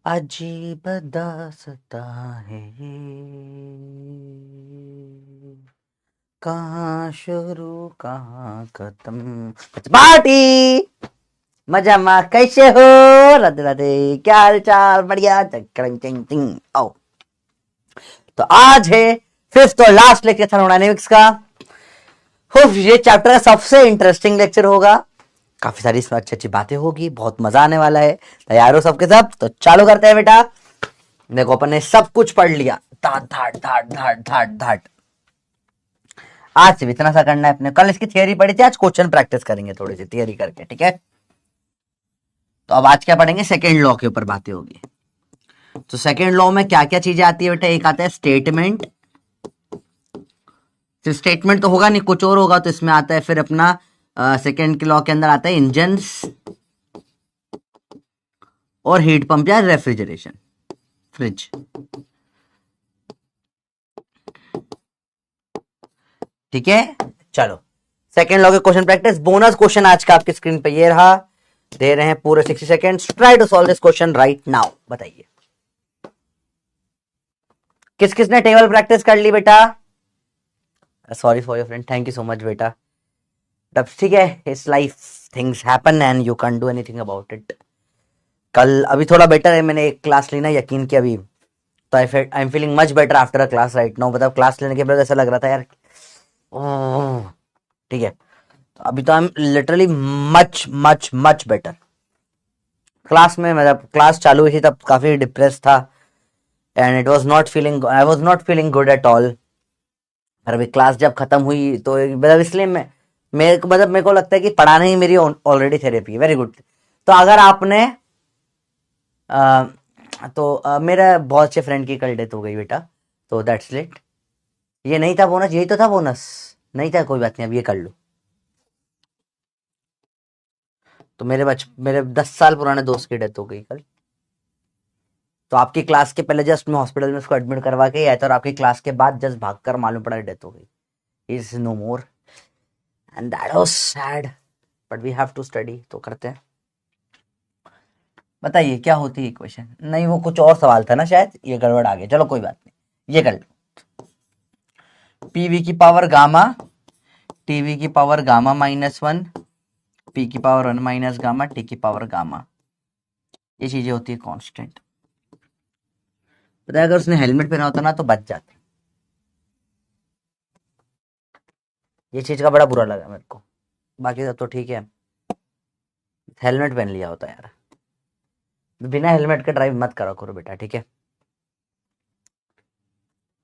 अजीब दास्ता है ये, कहाँ शुरू कहाँ खत्म। पार्टी मजा मा कैसे हो? राधे राधे, क्या हाल चाल? बढ़िया। चिंग चिंग चिंग। आओ, तो आज है फिफ्थ और लास्ट लेक्चर थर्मोडायनेमिक्स का। ये चैप्टर का सबसे इंटरेस्टिंग लेक्चर होगा। काफी सारी इसमें अच्छी अच्छी बातें होगी, बहुत मजा आने वाला है। तैयार हो सबके सब? तो चालू करते हैं बेटा। देखो, अपन ने सब कुछ पढ़ लिया, धाट धाट धाट धाट धाट धाट। आज सिर्फ इतना सा करना है अपने। कल इसकी थियरी पढ़ी थी, आज क्वेश्चन प्रैक्टिस करेंगे थोड़ी सी थियरी करके, ठीक है? तो अब आज क्या पढ़ेंगे? सेकेंड लॉ के ऊपर बातें होगी। तो सेकेंड लॉ में क्या क्या चीजें आती है बेटा? एक आता है स्टेटमेंट। तो स्टेटमेंट तो होगा नहीं, कुछ और होगा। तो इसमें आता है फिर अपना सेकेंड के लॉ के अंदर आता है इंजन्स और हीट पंप या रेफ्रिजरेशन, फ्रिज। ठीक है, चलो सेकेंड लॉ के क्वेश्चन प्रैक्टिस। बोनस क्वेश्चन आज का आपकी स्क्रीन पे ये रहा, दे रहे हैं पूरे 60 seconds. Try to solve this question right now. बताइए किस किसने टेबल प्रैक्टिस कर ली बेटा? Sorry for your friend, thank you so much बेटा। तब ठीक है, it's life, things happen and you can do anything about it. कल अभी थोड़ा बेटर है, मैंने एक क्लास ली ना, यकीन किया अभी। तो I am feeling much better after a class right now. मतलब क्लास लेने के बाद ऐसा लग रहा था यार, ठीक है। तो अभी तो I am literally much much much better. Class में मतलब क्लास चालू हुई थी तब काफी डिप्रेस था and it was not feeling, I was not feeling good at all. और अभी क्लास जब खत्म हुई तो मतलब इसलिए मेरे को लगता है कि पढ़ाना ही मेरी ऑलरेडी थेरेपी है। Very good. तो अगर आपने मेरा बहुत अच्छे फ्रेंड की कल डेथ हो गई बेटा, तो दैट्स इट। ये नहीं था बोनस, यही तो था बोनस। नहीं था, कोई बात नहीं, अब ये कर लो। तो मेरे 10 साल पुराने दोस्त की डेथ हो गई कल। तो आपकी क्लास के पहले जस्ट मैं हॉस्पिटल में उसको एडमिट करवा के आया था और आपकी क्लास के बाद जस्ट भागकर मालूम पड़ा डेथ हो गई। Is no more and that was sad, but we have to study. तो करते हैं। बताइए क्या होती है इक्वेशन? नहीं, वो कुछ और सवाल था ना शायद, ये गड़बड़ आ गया। चलो कोई बात नहीं, ये कर लो। पीवी की पावर गामा, टीवी की पावर गामा -1, पी की पावर 1 माइनस गामा, टी की पावर गामा। ये चीजें होती है कांस्टेंट। पता है, अगर उसने हेलमेट पहना होता ना तो बच जाते। ये चीज का बड़ा बुरा लगा मेरे को, बाकी सब तो ठीक है। हेलमेट पहन लिया होता यार। बिना हेलमेट के ड्राइव मत करा करो बेटा, ठीक है?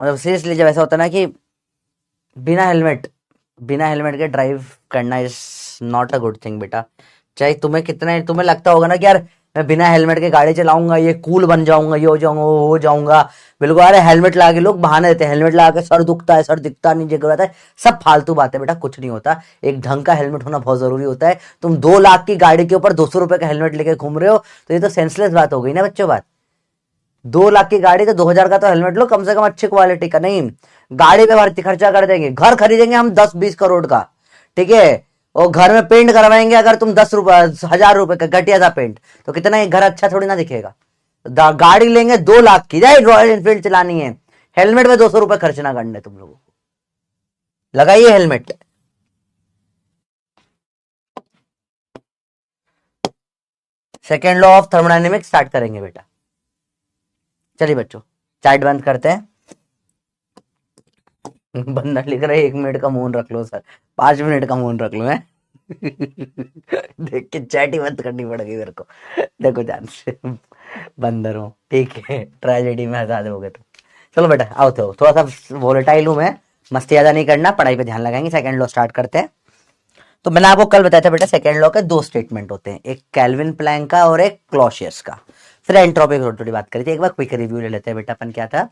मतलब सीरियसली, जब ऐसा होता है ना कि बिना हेलमेट के ड्राइव करना is not a good thing बेटा। चाहे तुम्हें लगता होगा ना कि यार मैं बिना हेलमेट के गाड़ी चलाऊंगा, ये कूल बन जाऊंगा, ये हो जाऊंगा, वो हो जाऊंगा। बिल्कुल। अरे हेलमेट लगा के लोग बहाने देते हैं, हेलमेट लगा के सर दुखता है, सर दिखता नहीं, जगह रहता है। सब फालतू बात है बेटा, कुछ नहीं होता। एक ढंग का हेलमेट होना बहुत जरूरी होता है। तुम 2 लाख की गाड़ी के ऊपर 200 रुपए का हेलमेट लेके घूम रहे हो, तो ये तो सेंसलेस बात हो गई ना बच्चों। बात 2 लाख की गाड़ी तो 2,000 का तो हेलमेट लो कम से कम, अच्छी क्वालिटी का। नहीं, गाड़ी पे भर्ती खर्चा कर देंगे, घर खरीदेंगे हम 10-20 करोड़ का, ठीक है? और घर में पेंट करवाएंगे अगर तुम 10 रुपए 1,000 रुपए का घटिया सा पेंट, तो कितना एक घर अच्छा थोड़ी ना दिखेगा। गाड़ी लेंगे 2 लाख की, राइट? रॉयल एनफील्ड चलानी है, हेलमेट में 200 रुपए खर्च ना करने तुम लोगों को। लगाइए helmet. Second law of thermodynamics start करेंगे बेटा। चलिए बच्चों, चार्ट बंद करते हैं। बंदा लिख रहा है 1 मिनट का मौन रख लो सर, 5 मिनट का मौन रख लो है। देख के चैट ही बंद करनी पड़ेगी मेरे को। देखो जान से बंदर हूँ, ठीक है? ट्रेजेडी में हंसा दोगे तो। चलो बेटा आओ, तो थोड़ा सा वोलेटाइल हूँ मैं, मस्ती ज्यादा नहीं करना, पढ़ाई पे ध्यान लगाएंगे। सेकंड लॉ स्टार्ट करते हैं। तो मैंने आपको कल बताया था बेटा, सेकंड लॉ के 2 स्टेटमेंट होते हैं, एक कैल्विन प्लैंक का और एक क्लॉसियस का। फिर एंट्रोपी की थोड़ी बात करी थी, एक बार क्विक रिव्यू ले लेते हैं बेटा। अपन क्या था?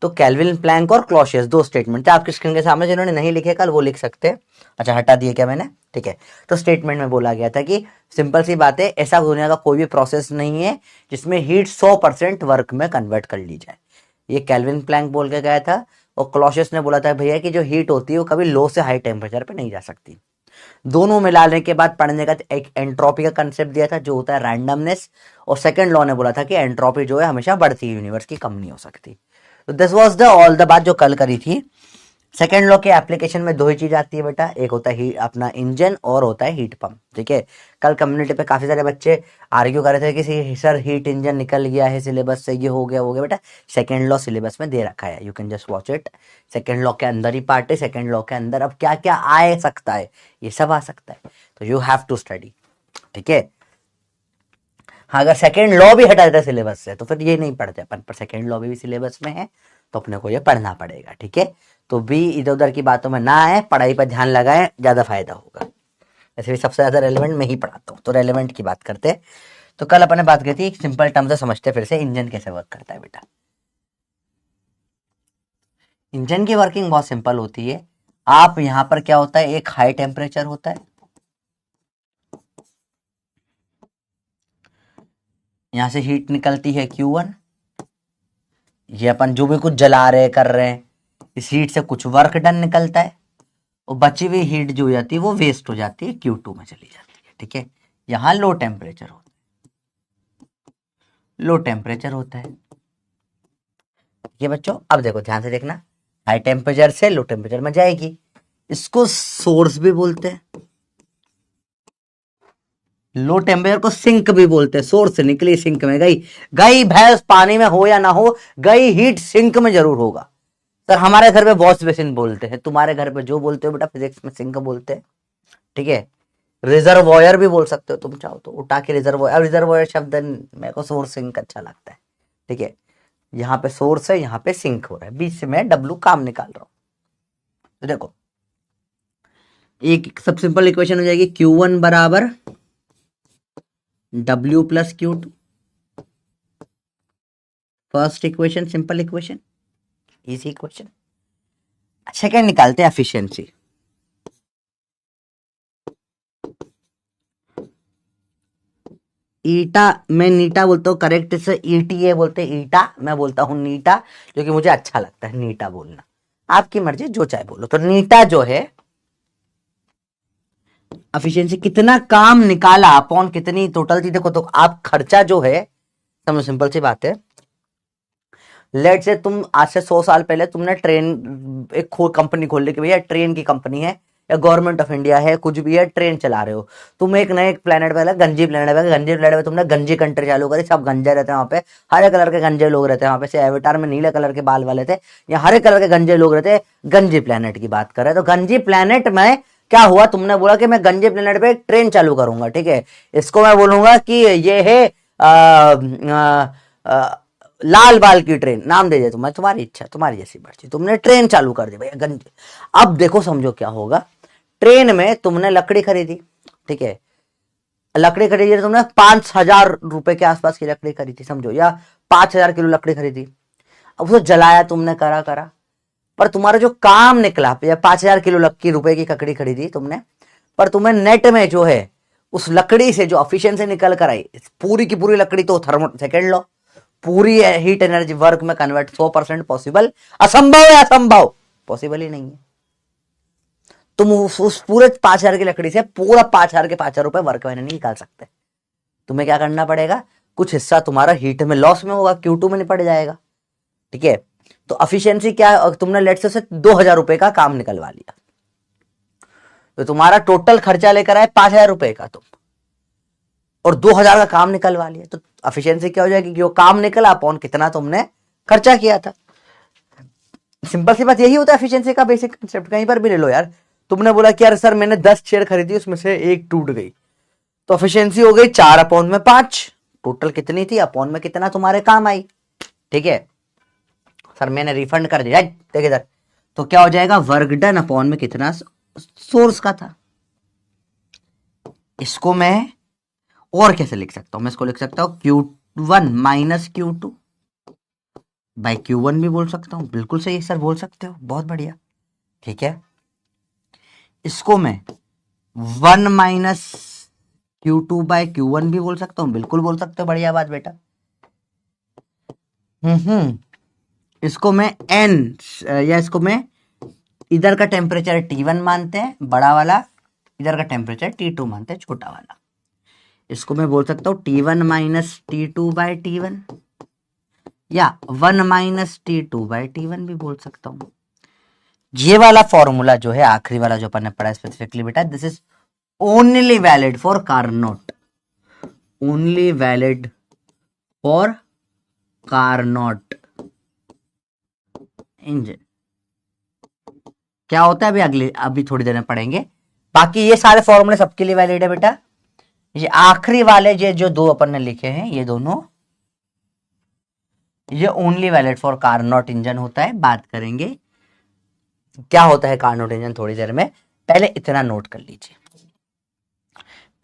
तो कैल्विन प्लैंक और क्लॉसियस 2 स्टेटमेंट थे आपकी स्क्रीन के सामने। जिन्होंने नहीं लिखे कल वो लिख सकते हैं। अच्छा, हटा दिए क्या मैंने? ठीक है। तो स्टेटमेंट में बोला गया था कि सिंपल सी बात है, ऐसा दुनिया का कोई भी प्रोसेस नहीं है जिसमें हीट 100% वर्क में कन्वर्ट कर ली जाए। ये कैल्विन प्लैंक बोल के गया था। और क्लॉसियस ने बोला था भैया कि जो हीट होती है वो कभी लो से हाई टेम्परेचर पे नहीं जा सकती। दोनों मिलाने के बाद पढ़ने का एक एंट्रोपी का कंसेप्ट दिया था जो होता है रैंडमनेस, और सेकंड लॉ ने बोला था कि एंट्रोपी जो है हमेशा बढ़ती है यूनिवर्स की, कम नहीं हो सकती। तो this was the all the बात जो कल करी थी। सेकेंड लॉ के एप्लीकेशन में दो ही चीज आती है बेटा, एक होता है अपना इंजन और होता है हीट पंप। ठीक है, कल कम्युनिटी पे काफी सारे बच्चे आर्ग्यू कर रहे थे कि सर हीट इंजन निकल गया है सिलेबस से, ये हो गया बेटा। सेकेंड लॉ सिलेबस में दे रखा है, you can just watch it. Second law के अंदर ही पार्ट है, सेकेंड लॉ के अंदर अब क्या क्या आ सकता है, ये सब आ सकता है, तो यू हैव टू स्टडी। ठीक है, हाँ, अगर सेकेंड लॉ भी हटा देता है सिलेबस से तो फिर ये नहीं पढ़ते अपन, पर सेकेंड लॉ भी सिलेबस में है तो अपने को ये पढ़ना पड़ेगा। ठीक है, तो भी इधर उधर की बातों में ना आए, पढ़ाई पर ध्यान लगाएं, ज्यादा फायदा होगा। वैसे भी सबसे ज्यादा रेलेवेंट मैं ही पढ़ाता हूँ, तो रेलेवेंट की बात करते हैं। तो कल अपन ने बात की थी, सिंपल टर्म से समझते फिर से इंजन कैसे वर्क करता है बेटा। इंजन की वर्किंग बहुत सिंपल होती है। आप यहां पर क्या होता है, एक हाई टेम्परेचर होता है, यहां से हीट निकलती है Q1, ये अपन जो भी कुछ जला रहे कर रहे हैं, इस हीट से कुछ वर्क डन निकलता है, और बची हुई हीट जो हो जाती है वो वेस्ट हो जाती है, Q2 में चली जाती है। ठीक है, यहां लो टेम्परेचर होता है, लो टेम्परेचर होता है। ये बच्चों अब देखो ध्यान से देखना, हाई टेम्परेचर से लो टेम्परेचर में जाएगी, इसको सोर्स भी बोलते हैं। लो टेम्परेचर को सिंक भी बोलते हैं, सोर्स से निकली सिंक में गई, गई भैंस पानी में हो या ना हो, गई हीट सिंक में जरूर होगा। सर हमारे घर पे वॉश बेसिन बोलते हैं, तुम्हारे घर पे जो बोलते हो बेटा फिजिक्स में सिंक बोलते हैं। ठीक है, रिजर्वॉयर भी बोल सकते हो तुम चाहो तो, उठा के रिजर्वॉयर। रिजर्वॉयर शब्द मेरे को सोर्स सिंक अच्छा लगता है। ठीक है, यहाँ पे सोर्स है, यहाँ पे सिंक हो रहा है, बीच से मैं डब्लू काम निकाल रहा हूं। तो देखो एक सब सिंपल इक्वेशन हो जाएगी, Q1 बराबर W plus Q2। First equation simple equation, easy equation. Second निकालते हैं एफिशिएंसी। ईटा, मैं नीटा बोलता हूँ, करेक्ट से ETA बोलते हैं, ईटा मैं बोलता हूँ नीटा, क्योंकि मुझे अच्छा लगता है नीटा बोलना। आपकी मर्जी, जो चाहे बोलो। तो नीटा जो है एफिशिएंसी, कितना काम निकाला अपॉन कितनी टोटल थी। देखो तो आप खर्चा जो है, समझो सिंपल सी बात है, लेट से तुम आज से 100 साल पहले तुमने ट्रेन एक कंपनी खोल ली कि भैया ट्रेन की कंपनी है, या गवर्नमेंट ऑफ इंडिया है, कुछ भी है, ट्रेन चला रहे हो तुम, एक नए प्लेनेट पे, गंजी प्लेनेट पे, गंजी प्लेनेट पे तुमने गंजी कंट्री चालू करी, सब गंजे रहते हैं वहां पे, हरे कलर के गंजे लोग रहते हैं वहां पे, से एवेटार में नीले कलर के बाल वाले थे, या हरे कलर के गंजे लोग रहते हैं, गंजी प्लेनेट की बात कर रहे हैं। तो गंजी प्लेनेट में क्या हुआ, तुमने बोला कि मैं गंजे प्लेनेट पे एक ट्रेन चालू करूंगा। ठीक है, इसको मैं बोलूंगा कि ये है लाल बाल की ट्रेन, नाम दे दे तुम्हें, तुम्हारी इच्छा, तुम्हारी जैसी मर्जी। तुमने ट्रेन चालू कर दी भैया गंज। अब देखो समझो क्या होगा, ट्रेन में तुमने लकड़ी खरीदी। ठीक है, लकड़ी खरीदी तुमने 5,000 रुपए के आसपास की लकड़ी खरीदी समझो, या 5,000 किलो लकड़ी खरीदी। अब उसको जलाया तुमने, करा करा, पर तुम्हारा जो काम निकला, या 5,000 किलो रुपए की लकड़ी खरीदी तुमने, पर तुम्हें नेट में जो है उस लकड़ी से जो एफिशिएंसी निकल कर आई, पूरी की पूरी लकड़ी तो थर्मो सेकेंड लो, पूरी हीट एनर्जी वर्क में कन्वर्ट 100% पॉसिबल, असंभव है, असंभव, पॉसिबल ही नहीं है। तुम उस पूरे 5,000 की लकड़ी से पूरा 5,000 के 5,000 रुपए वर्क में नहीं निकाल सकते। तुम्हें क्या करना पड़ेगा, कुछ हिस्सा तुम्हारा हीट में लॉस में होगा, Q2 में निपट जाएगा। ठीक है, तो एफिशिएंसी क्या है, तुमने लेट से 2,000 रुपए का काम निकलवा लिया, तो तुम्हारा टोटल खर्चा लेकर आए 5,000 रुपए का तुम, और 2,000 का काम निकलवा लिया, तो एफिशिएंसी क्या हो जाएगी, जो काम निकला अपॉन कितना तुमने खर्चा किया था। सिंपल सी बात यही होता है एफिशिएंसी का बेसिक कंसेप्ट, कहीं पर भी ले लो यार। तुमने बोला कि यार सर मैंने 10 शेयर खरीदी, उसमें से एक टूट गई, तो एफिशिएंसी हो गई 4/5, टोटल कितनी थी अपॉन में कितना तुम्हारे काम आई। ठीक है, सर मैंने रिफंड कर दिया, देख इधर, तो क्या हो जाएगा, वर्क डन अपॉन में कितना सोर्स का था। इसको मैं और कैसे लिख सकता हूं, मैं इसको लिख सकता हूं Q1 minus Q2 by Q1 भी बोल सकता हूं, बिल्कुल सही सर, बोल सकते हो, बहुत बढ़िया। ठीक है, इसको मैं 1 माइनस Q2 बाई Q1 भी बोल सकता हूं, बिल्कुल बोल सकते हो, बढ़िया बात बेटा। इसको मैं n, या इसको मैं इधर का टेम्परेचर T1 मानते हैं, बड़ा वाला, इधर का टेम्परेचर T2 मानते हैं, छोटा वाला। इसको मैं बोल सकता हूँ T1 minus T2 bye T1, या 1 माइनस T2 बाय T1 भी बोल सकता हूँ। ये वाला फॉर्मूला जो है, आखिरी वाला जो अपन ने पढ़ा स्पेसिफिकली बेटा, this is only valid for Carnot, only valid for Carnot engine. क्या होता है अभी थोड़ी देर में पढ़ेंगे। बाकी ये सारे फॉर्मूले सबके लिए वैलिड है बेटा। ये आखिरी वाले ये जो दो अपन ने लिखे हैं, ये दोनों, ये only valid for Carnot engine होता है। बात करेंगे क्या होता है कार्नोट इंजन थोड़ी देर में, पहले इतना नोट कर लीजिए।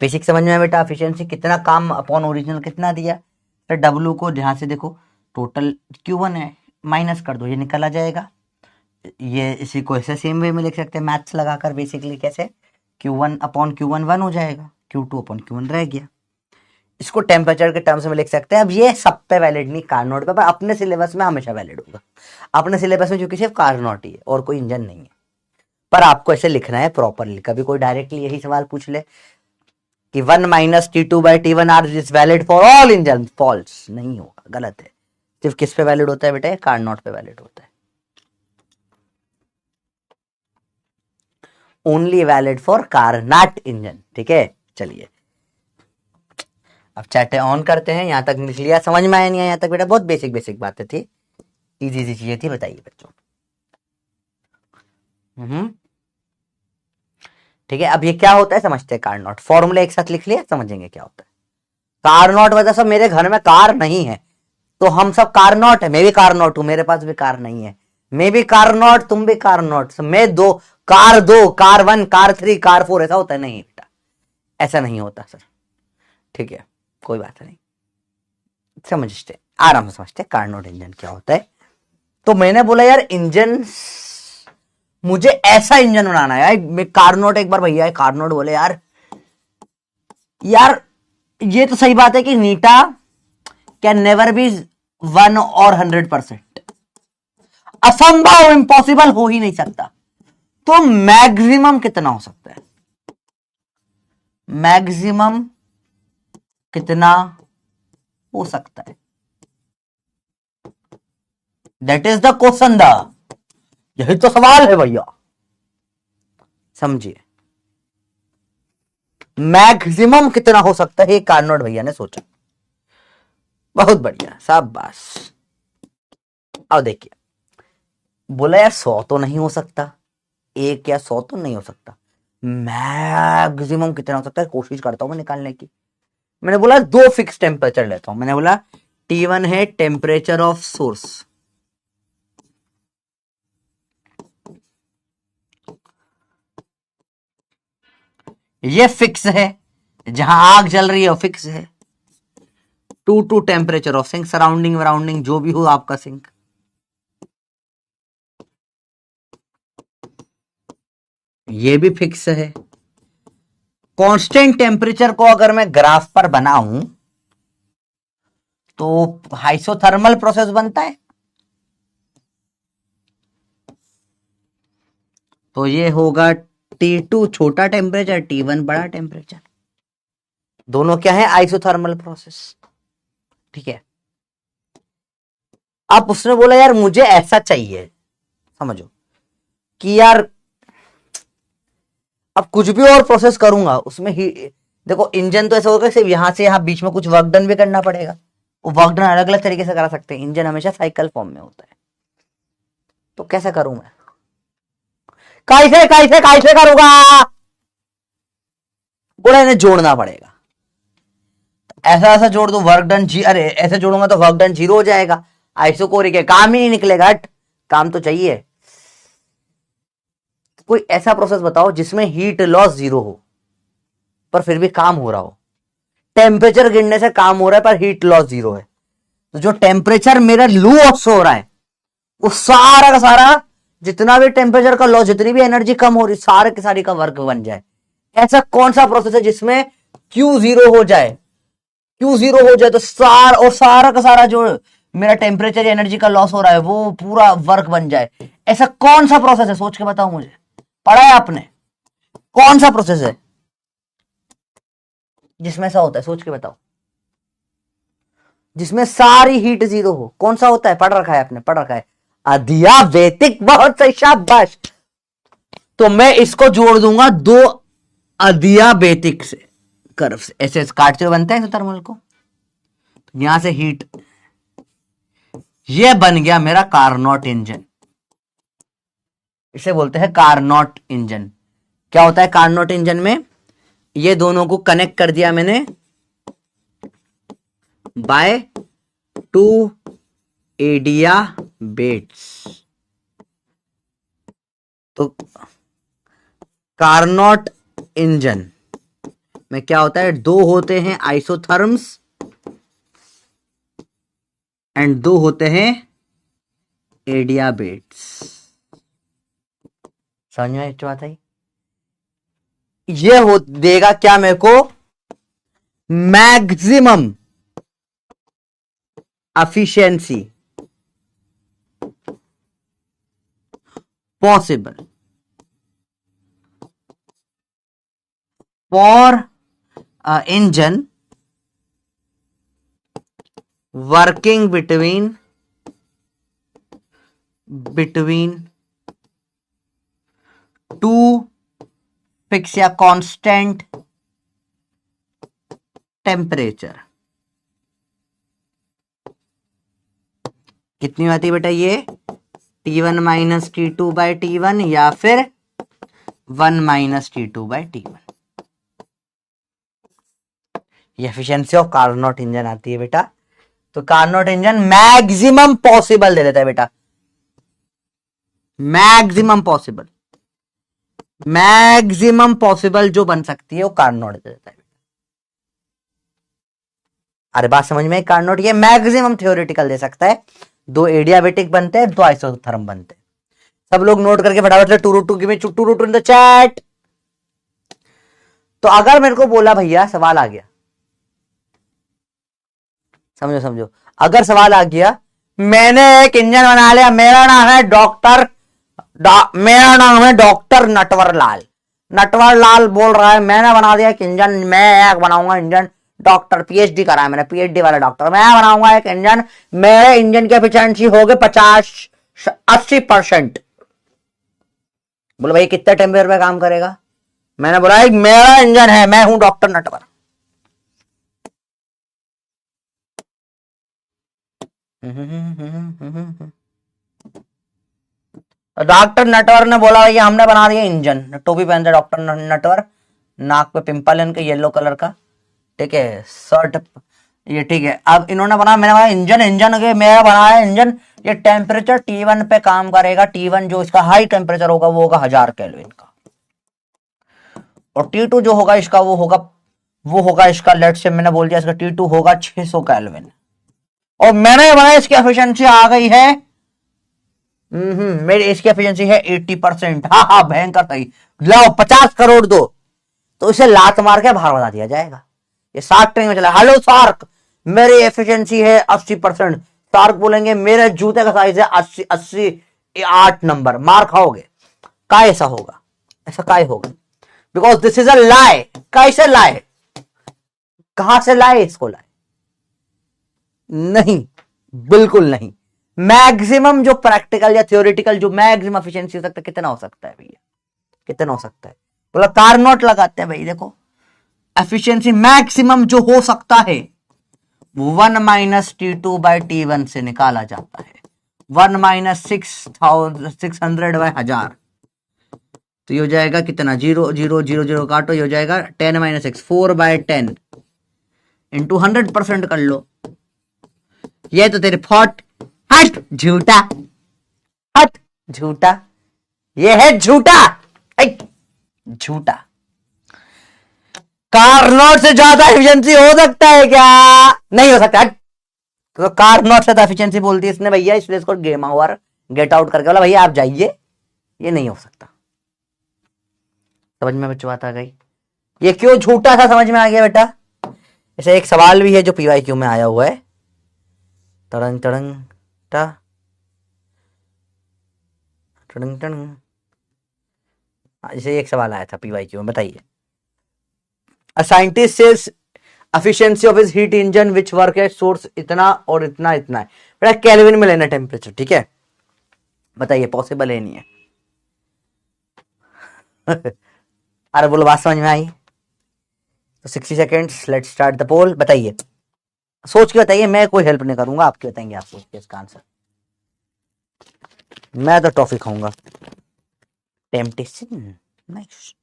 बेसिक समझ में बेटा, एफिशिएंसी कितना काम अपॉन ओरिजिनल कितना दिया, फिर डब्ल्यू को ध्यान से देखो, टोटल Q1 है, माइनस कर दो, ये निकल आ जाएगा। ये इसी को ऐसे सेम वे में लिख सकते हैं मैथ्स लगाकर, बेसिकली कैसे, Q1 अपॉन Q1 1 हो जाएगा, Q2 अपॉन Q1 रह गया। इसको टेम्परेचर के टर्म्स में लिख सकते हैं। अब ये सब पे वैलिड नहीं, कार्नोट पे, पर अपने सिलेबस में हमेशा वैलिड होगा। अपने सिलेबस में क्योंकि सिर्फ कार्नोट ही है और कोई इंजन नहीं है, पर आपको ऐसे लिखना है प्रॉपरली। कभी कोई डायरेक्टली यही सवाल पूछ ले कि 1 minus T2 by T1 are is valid for all engine, false, नहीं होगा, गलत है। सिर्फ किस पे वैलिड होता है बेटा, कार्नोट पे वैलिड होता है। Only valid for Carnot engine, ठीक है। चलिए अब चैट ऑन करते हैं। यहां तक लिख लिया, समझ में आया नहीं आया यहाँ तक बेटा? बहुत बेसिक बेसिक बातें थी, इजी इजी चीजें थी, बताइए बच्चों। ठीक है, अब ये क्या होता है समझते हैं। कार्नोट फॉर्मूला एक साथ लिख लिया, समझेंगे क्या होता है। कार्नोट मतलब सब मेरे घर में कार नहीं है तो हम सब कार्नोट है। मैं भी कार्नोट हूं, मेरे पास भी कार नहीं है, मैं भी कार्नोट, तुम भी कार्नोट। मैं दो, कार 1, कार 3, कार 4, ऐसा होता है? नहीं बेटा, ऐसा नहीं होता सर। ठीक है, कोई बात नहीं, समझते आराम से समझते कार्नोट इंजन क्या होता है। तो मैंने बोला यार इंजन, मुझे ऐसा इंजन बनाना है यार। मैं कार्नोट, एक बार भैया कार्नोट बोले यार ये तो सही बात है कि नीटा कैन नेवर बी 1 और 100%, असंभव, इम्पॉसिबल, हो ही नहीं सकता। तो मैक्सिमम कितना हो सकता है, मैक्सिमम कितना हो सकता है, दैट इज द क्वेश्चन, यही तो सवाल है भैया, समझिए। मैक्सिमम कितना हो सकता है, कार्नोट भैया ने सोचा। बहुत बढ़िया, शाबाश। अब देखिए, बोला यार 100 तो नहीं हो सकता, 1 या 100 तो नहीं हो सकता, मैक्सिमम कितना हो सकता है, कोशिश करता हूं मैं निकालने की। मैंने बोला 2 फिक्स टेम्परेचर लेता हूं। मैंने बोला T1 है टेम्परेचर ऑफ सोर्स, ये फिक्स है, जहां आग जल रही है वो फिक्स है। 2 टेम्परेचर ऑफ सिंक, सराउंडिंग वराउंडिंग जो भी हो आपका सिंक, ये भी फिक्स है। कांस्टेंट टेम्परेचर को अगर मैं ग्राफ पर बनाऊं तो आइसोथर्मल प्रोसेस बनता है, तो ये होगा T2 छोटा टेम्परेचर, T1 बड़ा टेम्परेचर, दोनों क्या है, आइसोथर्मल प्रोसेस। ठीक है, अब उसने बोला यार मुझे ऐसा चाहिए, समझो कि यार अब कुछ भी और प्रोसेस करूंगा उसमें ही, देखो इंजन तो ऐसा होगा सिर्फ यहां से यहां बीच में कुछ वर्क डन भी करना पड़ेगा, वो वर्क डन अलग अलग तरीके से करा सकते हैं। इंजन हमेशा साइकिल फॉर्म में होता है, तो कैसे करूं मैं, कैसे कैसे कैसे करूंगा, बोला इन्हें जोड़ना पड़ेगा। ऐसा ऐसा जोड़ दो वर्क डन जी, अरे ऐसे जोड़ूंगा तो वर्क डन 0 हो जाएगा, आइसोकोरिक है, काम ही नहीं निकलेगा, हट, काम तो चाहिए। कोई ऐसा प्रोसेस बताओ जिसमें हीट लॉस 0 हो पर फिर भी काम हो रहा हो, टेम्परेचर गिरने से काम हो रहा है पर हीट लॉस 0 है। तो जो टेम्परेचर मेरा लॉस हो रहा है वो सारा का सारा, जितना भी टेम्परेचर का लॉस, जितनी भी एनर्जी कम हो रही, सारे की सारी का वर्क बन जाए। ऐसा कौन सा प्रोसेस है जिसमें Q0 हो जाए, Q0 हो जाए तो सारा का सारा जो मेरा टेम्परेचर एनर्जी का लॉस हो रहा है वो पूरा वर्क बन जाए। ऐसा कौन सा प्रोसेस है, सोच के बताओ मुझे, पढ़ा है आपने, कौन सा प्रोसेस है? जिसमें ऐसा होता है, सोच के बताओ, जिसमें सारी हीट जीरो हो, कौन सा होता है? पढ़ रखा है आपने, पढ़ रखा है, अदियाबेटिक। बहुत सही, शाबाश। तो मैं इसको जोड़ दूंगा दो अदियाबेटिक से कर्व से, ऐसे काटते हुए बनता है थर्मल को, यहां से हीट, ये बन गया मेरा कार्नोट इंजन। इसे बोलते हैं कार्नोट इंजन। क्या होता है कार्नोट इंजन में? ये दोनों को कनेक्ट कर दिया मैंने बाय टू एडियाबेट्स। तो कार्नोट इंजन में क्या होता है? दो होते हैं आइसोथर्म्स एंड दो होते हैं एडियाबेट्स। समझ में एक बात आई? ये हो देगा क्या मेरे को? Maximum efficiency possible for an engine working between two fix या constant temperature। कितनी आती है बेटा ये? T1 minus T2 by T1 या फिर 1 माइनस T2 बाई T1। ये एफिशिएंसी ऑफ कार्नोट इंजन आती है बेटा। तो कार्नोट इंजन मैक्सिमम पॉसिबल दे देता है बेटा, मैक्सिमम पॉसिबल जो बन सकती है वो कार्नोट दे देता है। अरे बात समझ में? कार्नोट ये मैक्सिमम थ्योरेटिकल दे सकता है। दो एडियाबेटिक बनते हैं, दो आइसोथर्म बनते हैं। सब लोग नोट करके फटाफट से 2√2 give me 2√2 in the chat. तो अगर मेरे को बोला भैया सवाल आ गया, समझो, अगर सवाल आ गया, मैंने एक इंजन बना लिया, मेरा नाम है डॉक्टर नटवर लाल बोल रहा है, मैंने बना दिया एक इंजन, मैं एक बनाऊंगा इंजन, डॉक्टर पीएचडी करा है मैंने, पीएचडी वाला डॉक्टर, मैं बनाऊंगा एक इंजन, मेरे इंजन की एफिशिएंसी होगी 50-80%। बोलो भाई कितने टेम्परेचर पे काम करेगा? मैंने बोला एक मेरा इंजन है, मैं हूं डॉक्टर नटवर। डॉक्टर नटवर ने बोला भैया हमने बना दिया इंजन, टोपी पहनते डॉक्टर नटवर, नाक पे पिंपल है इनके येलो कलर का, ठीक है, शर्ट ये, ठीक है। अब इन्होंने बना, मैंने बनाया इंजन के, मेरा बनाया इंजन, ये टेम्परेचर T1 पे काम करेगा। T1 जो इसका हाई टेम्परेचर होगा वो होगा 1000 केल्विन का, और T2 जो होगा इसका वो होगा इसका, लेट से मैंने बोल दिया इसका T2 होगा 600 केल्विन। और मैंने बनाया इसकी एफिशिएंसी आ गई है, मेरी इसकी एफिशिएंसी है 80%। हाँ भयंकर सही, लाओ 50 करोड़ दो, तो इसे लात मार के बाहर बता दिया जाएगा। ये शार्क टैंक में चला, हेलो शार्क मेरी एफिशिएंसी है 80%। शार्क बोलेंगे मेरे जूते का साइज है 8 नंबर, मार खाओगे। काय ऐसा होगा? ऐसा काय होगा? बिकॉज दिस इज अ लाई। कैसे लाए? कहां से लाए इसको? लाए नहीं, बिल्कुल नहीं। मैक्सिमम जो प्रैक्टिकल या थ्योरेटिकल जो मैक्सिमम एफिशिएंसी हो सकता है, कितना हो सकता है भैया? कितना हो सकता है? बोला कार्नोट लगाते हैं भाई, देखो एफिशिएंसी मैक्सिमम जो हो सकता है 1 माइनस T2 बाई T1 से निकाला जाता है। 1 माइनस 600 बाई 1000, तो ये हो जाएगा कितना? 0 0 0 0 काटो, ये हो जाएगा 10 माइनस 6, 4 बाई 10 इंटू 100% कर लो। ये तो तेरे हट झूठा, हट झूठा, ये है झूठा, झूठा। कार्नोट से ज्यादा एफिशिएंसी हो सकता है क्या? नहीं हो सकता। तो कार्नोट से एफिशिएंसी बोलती है इसने भैया, इसलिए इसको गेम ओवर, गेट आउट करके बोला भैया आप जाइए, ये नहीं हो सकता। समझ में बच्चों बात आ गई? ये क्यों झूठा था समझ में आ गया बेटा? ऐसे एक सवाल भी है जो PYQ में आया हुआ है, टड़ंग टड़ंग टा टड़ंग टड़ंग, जैसे एक सवाल आया था PYQ में, बताइए। A scientist says efficiency of his heat engine which work at source इतना और इतना इतना है बेटा, केल्विन में लेना टेम्परेचर, ठीक है। बताइए पॉसिबल है नहीं है? अरे बोलो बात समझ में आई? तो 60 सेकेंड्स, लेट्स स्टार्ट द पोल। बताइए, सोच के बताइए, मैं कोई हेल्प नहीं करूंगा, आपके बताएंगे आप सोच के इसका आंसर। मैं तो टॉफी खाऊंगा। Temptation nice.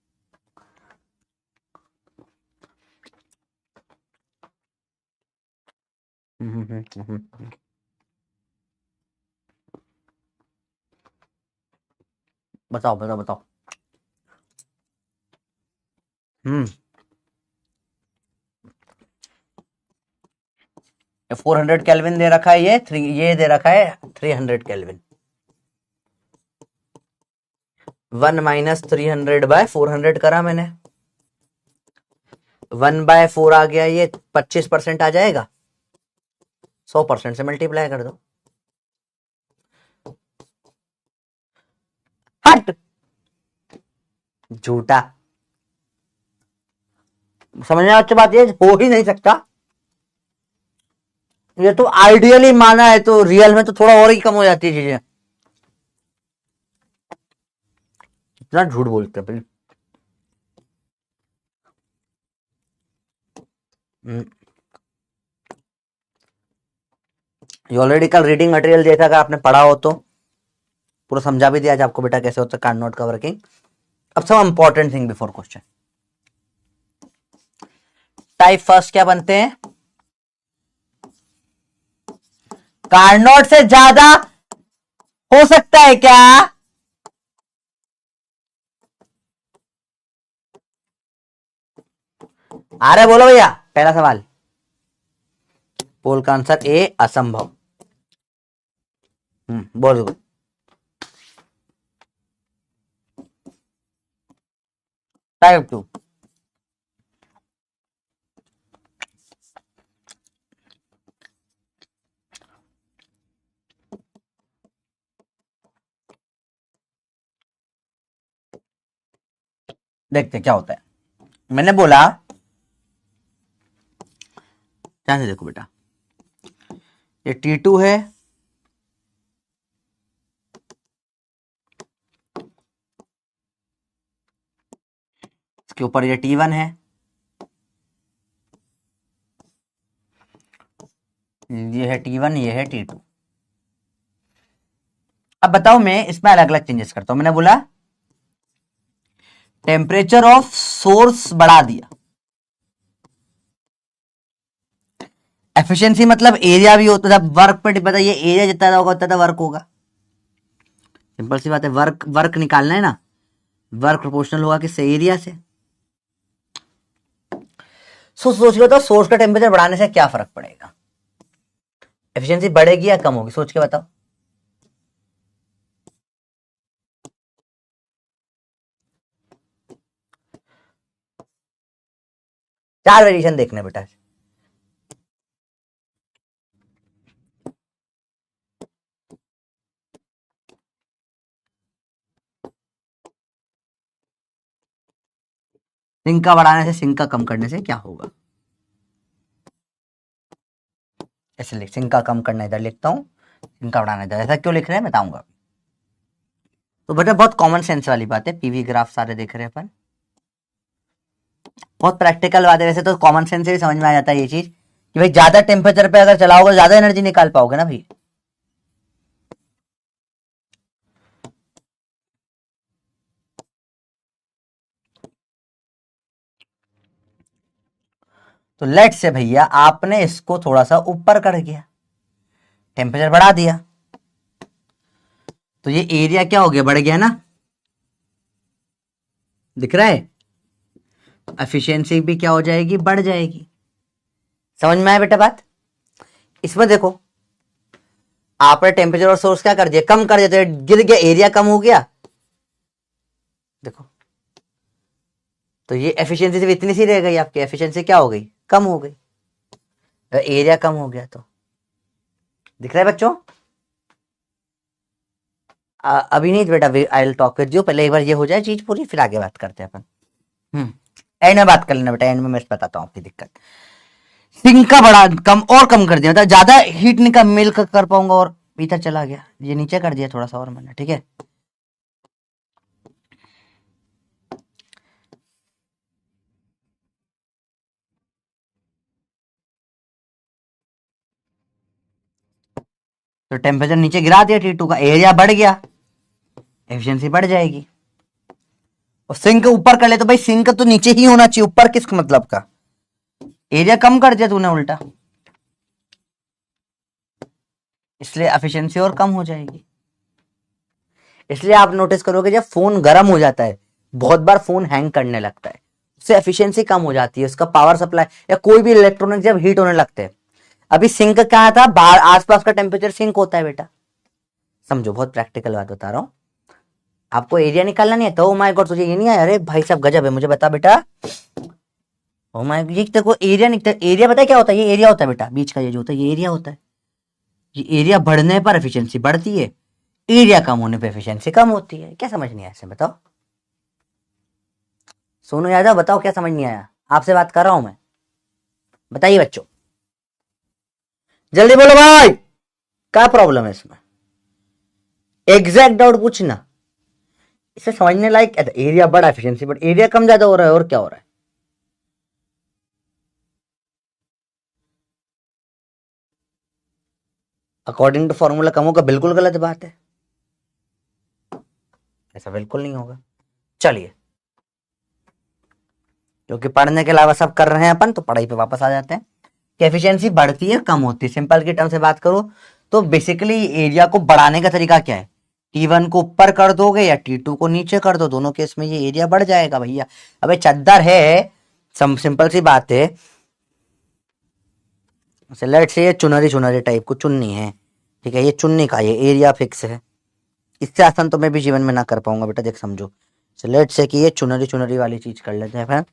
बताओ बताओ बताओ। 400 केल्विन दे रखा है, ये दे रखा है 300 केल्विन। 1 माइनस 300 बाय 400 करा मैंने, 1/4 आ गया, ये 25% आ जाएगा, 100% से मल्टीप्लाई कर दो। हट झूठा, समझने अच्छी बात, ये हो ही नहीं सकता। ये तो आइडियली माना है, तो रियल में तो थोड़ा और ही कम हो जाती है चीजें। इतना झूठ बोलते हैं भाई। ये ऑलरेडी कल रीडिंग मटेरियल दिया था, अगर आपने पढ़ा हो तो पूरा समझा भी दिया आज आपको बेटा कैसे होता है कार्नोट का वर्किंग। अब सब important thing before question, type first क्या बनते हैं? कार्नोट से ज्यादा हो सकता है क्या? अरे बोलो भैया, पहला सवाल, पोल का आंसर ए असंभव। बोल दो। टाइप टू, देखते क्या होता है। मैंने बोला ध्यान से देखो बेटा, ये T2 है, इसके ऊपर ये T1 है, ये है T1, ये है T2। अब बताओ, मैं इसमें अलग अलग चेंजेस करता हूं। मैंने बोला टेम्परेचर ऑफ सोर्स बढ़ा दिया, एफिशिएंसी मतलब एरिया भी होता था, वर्क पर डिपेंड, ये एरिया जितना ज्यादा होगा उतना ज्यादा वर्क होगा। सिंपल सी बात है, वर्क वर्क निकालना है ना, वर्क प्रोपोर्शनल होगा किससे? एरिया से। सोच के बताओ, सोर्स का टेम्परेचर बढ़ाने से क्या फर्क पड़ेगा? एफिशिएंसी बढ़ेगी या कम होगी? सोच के बताओ। चार वेरिएशन देखने बेटा। सिंक का बढ़ाने से, सिंक का कम करने से क्या होगा? ऐसे लिख, सिंक का कम करना इधर लिखता हूं, सिंक का बढ़ाना इधर। ऐसा क्यों लिख रहे हैं बताऊंगा। तो बेटा बहुत कॉमन सेंस वाली बात है, पीवी ग्राफ सारे देख रहे हैं अपन, बहुत प्रैक्टिकल बात है। वैसे तो कॉमन सेंस से भी समझ में आ जाता है ये चीज कि भाई ज्यादा टेम्परेचर पे अगर चलाओगे ज्यादा एनर्जी निकाल पाओगे ना भाई। तो लेट से भैया आपने इसको थोड़ा सा ऊपर कर दिया, टेम्परेचर बढ़ा दिया, तो ये एरिया क्या हो गया? बढ़ गया ना, दिख रहा है? एफिशिएंसी भी क्या हो जाएगी? बढ़ जाएगी। समझ में आया बेटा बात? इसमें देखो, आपने टेम्परेचर और सोर्स क्या कर दिया? कम कर दिया, तो गिर गया, एरिया कम हो गया। देखो, तो ये एफिशिएंसी सिर्फ इतनी सी रह गई, आपकी एफिशिएंसी क्या हो गई? कम हो गई, एरिया कम हो गया। तो दिख रहा है बच्चों? अभी नहीं बेटा, I will talk with you, पहले एक बार ये हो जाए चीज पूरी, फिर आगे बात करते हैं अपन। एंड में बात कर लेना बेटा, एंड में मैं बताता हूँ आपकी दिक्कत। सिंक का बड़ा कम और कम कर दिया, मतलब ज्यादा हीट निकल मिल कर पाऊंगा, और भीतर चला गया, ये नीचे कर दिया थोड़ा सा और मैंने, ठीक है। तो टेम्परेचर नीचे गिरा दिया T2 का, एरिया बढ़ गया, एफिशिएंसी बढ़ जाएगी। और सिंक ऊपर कर ले तो भाई सिंक तो नीचे ही होना चाहिए, ऊपर किस मतलब का, एरिया कम कर दिया तूने उल्टा, इसलिए एफिशिएंसी और कम हो जाएगी। इसलिए आप नोटिस करोगे जब फोन गर्म हो जाता है, बहुत बार फोन हैंग करने लगता है, उससे एफिशिएंसी कम हो जाती है, उसका पावर सप्लाई या कोई भी इलेक्ट्रॉनिक जब हीट होने लगते हैं। अभी सिंक क्या था, बाहर आसपास का टेम्परेचर सिंक होता है बेटा, समझो, बहुत प्रैक्टिकल बात बता रहा हूं। आपको एरिया निकालना नहीं है तो, ओ माय गॉड तुझे ये नहीं आया, अरे भाई साहब गजब है, मुझे बता बेटा। ओ माय, ये देखो एरिया निकलता है, एरिया पता है क्या होता है, ये एरिया होता है बेटा, बीच का ये जो होता है ये एरिया होता है। ये एरिया बढ़ने पर एफिशिएंसी बढ़ती है, एरिया कम होने पर एफिशिएंसी कम होती है। क्या समझ नहीं आया इसमें बताओ, सोनू यादव बताओ क्या समझ नहीं आया, आपसे बात कर रहा हूं मैं, बताइए बच्चों, जल्दी बोलो भाई, क्या प्रॉब्लम है इसमें, एग्जैक्ट डाउट पूछना, इसे समझने लायक। एरिया बड़ा एफिशिएंसी बट एरिया कम ज्यादा हो रहा है, और क्या हो रहा है। अकॉर्डिंग टू फॉर्मूला कम होगा, बिल्कुल गलत बात है, ऐसा बिल्कुल नहीं होगा। चलिए, क्योंकि पढ़ने के अलावा सब कर रहे हैं अपन, तो पढ़ाई पे वापस आ जाते हैं कि एफिशिएंसी बढ़ती है कम होती है। सिंपल की टर्म से बात करूं तो बेसिकली एरिया को बढ़ाने का तरीका क्या है, T1 को ऊपर कर दोगे या T2 को नीचे कर दो, दोनों केस में ये एरिया बढ़ जाएगा भैया। अबे चद्दर है, सिंपल सी बात है, लेट्स से ये चुनरी चुनरी टाइप को चुन्नी है, ठीक है, ये चुन्नी का ये एरिया फिक्स है, इससे आसान तो मैं भी जीवन में ना कर पाऊंगा बेटा, देख समझो। लेट्स से कि ये चुनरी चुनरी वाली चीज कर लेते हैं फिर,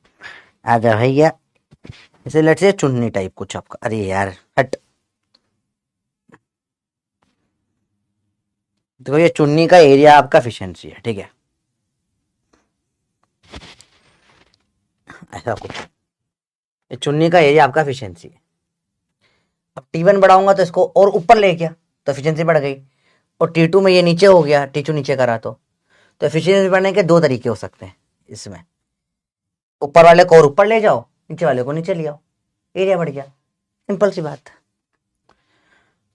आ जा भैया, इसे लेट्स से चुन्नी टाइप कुछ आपका, अरे यार हट, देखो ये चुन्नी का एरिया आपका एफिशिएंसी है, ठीक है, ऐसा कुछ, ये चुन्नी का एरिया आपका एफिशिएंसी है। अब T1 बढ़ाऊंगा तो इसको और ऊपर ले गया तो एफिशिएंसी बढ़ गई, और T2 में ये नीचे हो गया, T2 नीचे करा तो एफिशिएंसी बढ़ने के दो तरीके हो सकते हैं इसमें, ऊपर वाले को और ऊपर ले जाओ, नीचे वाले को नीचे ले आओ, एरिया बढ़ गया, सिंपल सी बात।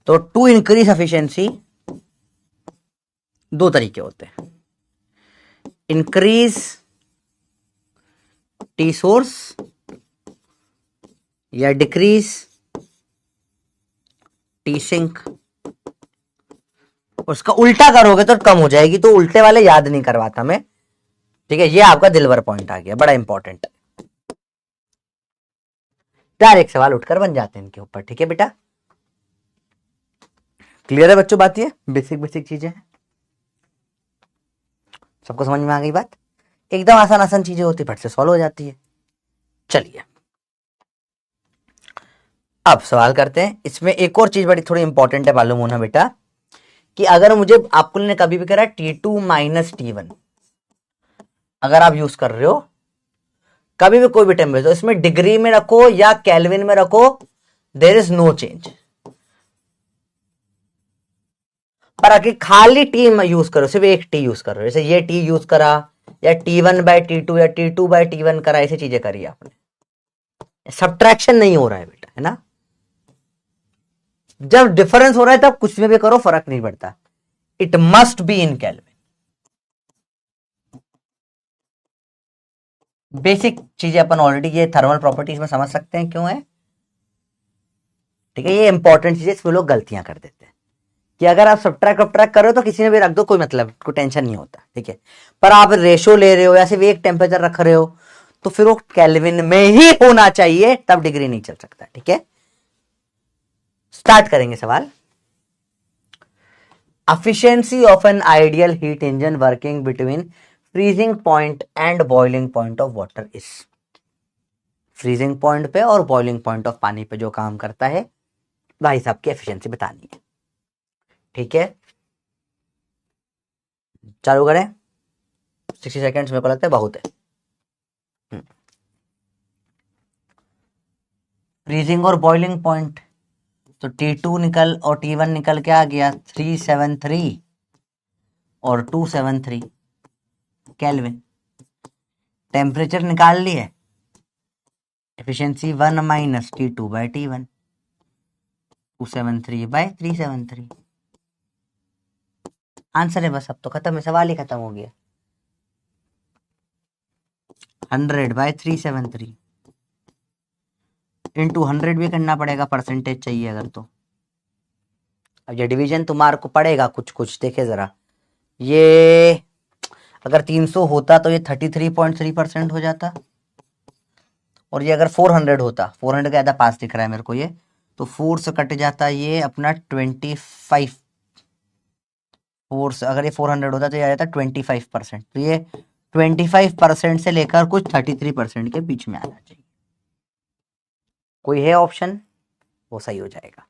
तो टू इंक्रीज एफिशिएंसी दो तरीके होते हैं, इंक्रीज टी सोर्स या डिक्रीज टी सिंक। उसका उल्टा करोगे तो कम हो जाएगी, तो उल्टे वाले याद नहीं करवाता मैं, ठीक है, ये आपका दिलवर पॉइंट आ गया, बड़ा इंपॉर्टेंट, डायरेक्ट सवाल उठकर बन जाते हैं इनके ऊपर, ठीक है बेटा, क्लियर है बच्चों बात, ये बेसिक बेसिक चीजें हैं, सबको समझ में आ गई बात, एकदम आसान आसान चीजें होती फट से सॉल्व हो जाती है। चलिए अब सवाल करते हैं, इसमें एक और चीज बड़ी थोड़ी इंपॉर्टेंट है मालूम होना बेटा, कि अगर मुझे आपको ने कभी भी करा T2 माइनस T1, अगर आप यूज कर रहे हो कभी भी कोई भी टेम्परेचर, तो इसमें डिग्री में रखो या केल्विन में रखो, देर इज नो चेंज, पर अगर खाली टी यूज करो, सिर्फ एक टी यूज कर रहे हो, जैसे ये टी यूज करा या T1/T2 या T2/T1 करा, ऐसी चीजें करी आपने, सब्ट्रैक्शन नहीं हो रहा है बेटा, है ना, जब डिफरेंस हो रहा है तब कुछ में भी करो फर्क नहीं पड़ता, it must be in kelvin. Basic चीजें अपन ऑलरेडी ये थर्मल प्रॉपर्टीज में समझ सकते हैं क्यों है, ठीक है, ये इंपॉर्टेंट चीजें इसमें लोग गलतियां कर देते हैं, कि अगर आप सब्ट्रैक्ट करो तो किसी में भी रख दो, कोई मतलब कोई टेंशन नहीं होता, ठीक है, पर आप रेशो ले रहे हो या सिर्फ एक टेम्परेचर रख रहे हो तो फिर वो केल्विन में ही होना चाहिए, तब डिग्री नहीं चल सकता, ठीक है। स्टार्ट करेंगे सवाल, efficiency of an ideal heat engine working between freezing point and boiling point of water is, freezing point पे और बॉइलिंग पॉइंट ऑफ पानी पे जो काम करता है भाई साहब की एफिशिएंसी बतानी है, ठीक है, चालू करें, 60 सेकेंड्स मेरे को लगता है बहुत है, फ्रीजिंग और बॉइलिंग पॉइंट, तो T2 निकल और T1 निकल के आ गया 373 और 273 केल्विन। टेम्परेचर निकाल लिए, efficiency 1 minus T2 by T1, 273 by 373। Answer है बस, अब तो खत्म है, सवाल ही खत्म हो गया। 100 बाई 373 इंटू 100 भी करना पड़ेगा, परसेंटेज चाहिए अगर तो। अब ये डिवीजन तुम्हारे को पड़ेगा कुछ कुछ, देखे जरा, ये अगर 300 होता तो ये 33.3% हो जाता, और ये अगर 400 होता, 400 का ज़्यादा पास दिख रहा है मेरे को ये, तो 4 से कट जाता ये अपना 25, 4 से अगर ये 400 होता तो ये आ जाता 25%, तो ये 25% से लेकर कुछ 33% के बीच में आना चाहिए। कोई है ऑप्शन, वो सही हो जाएगा,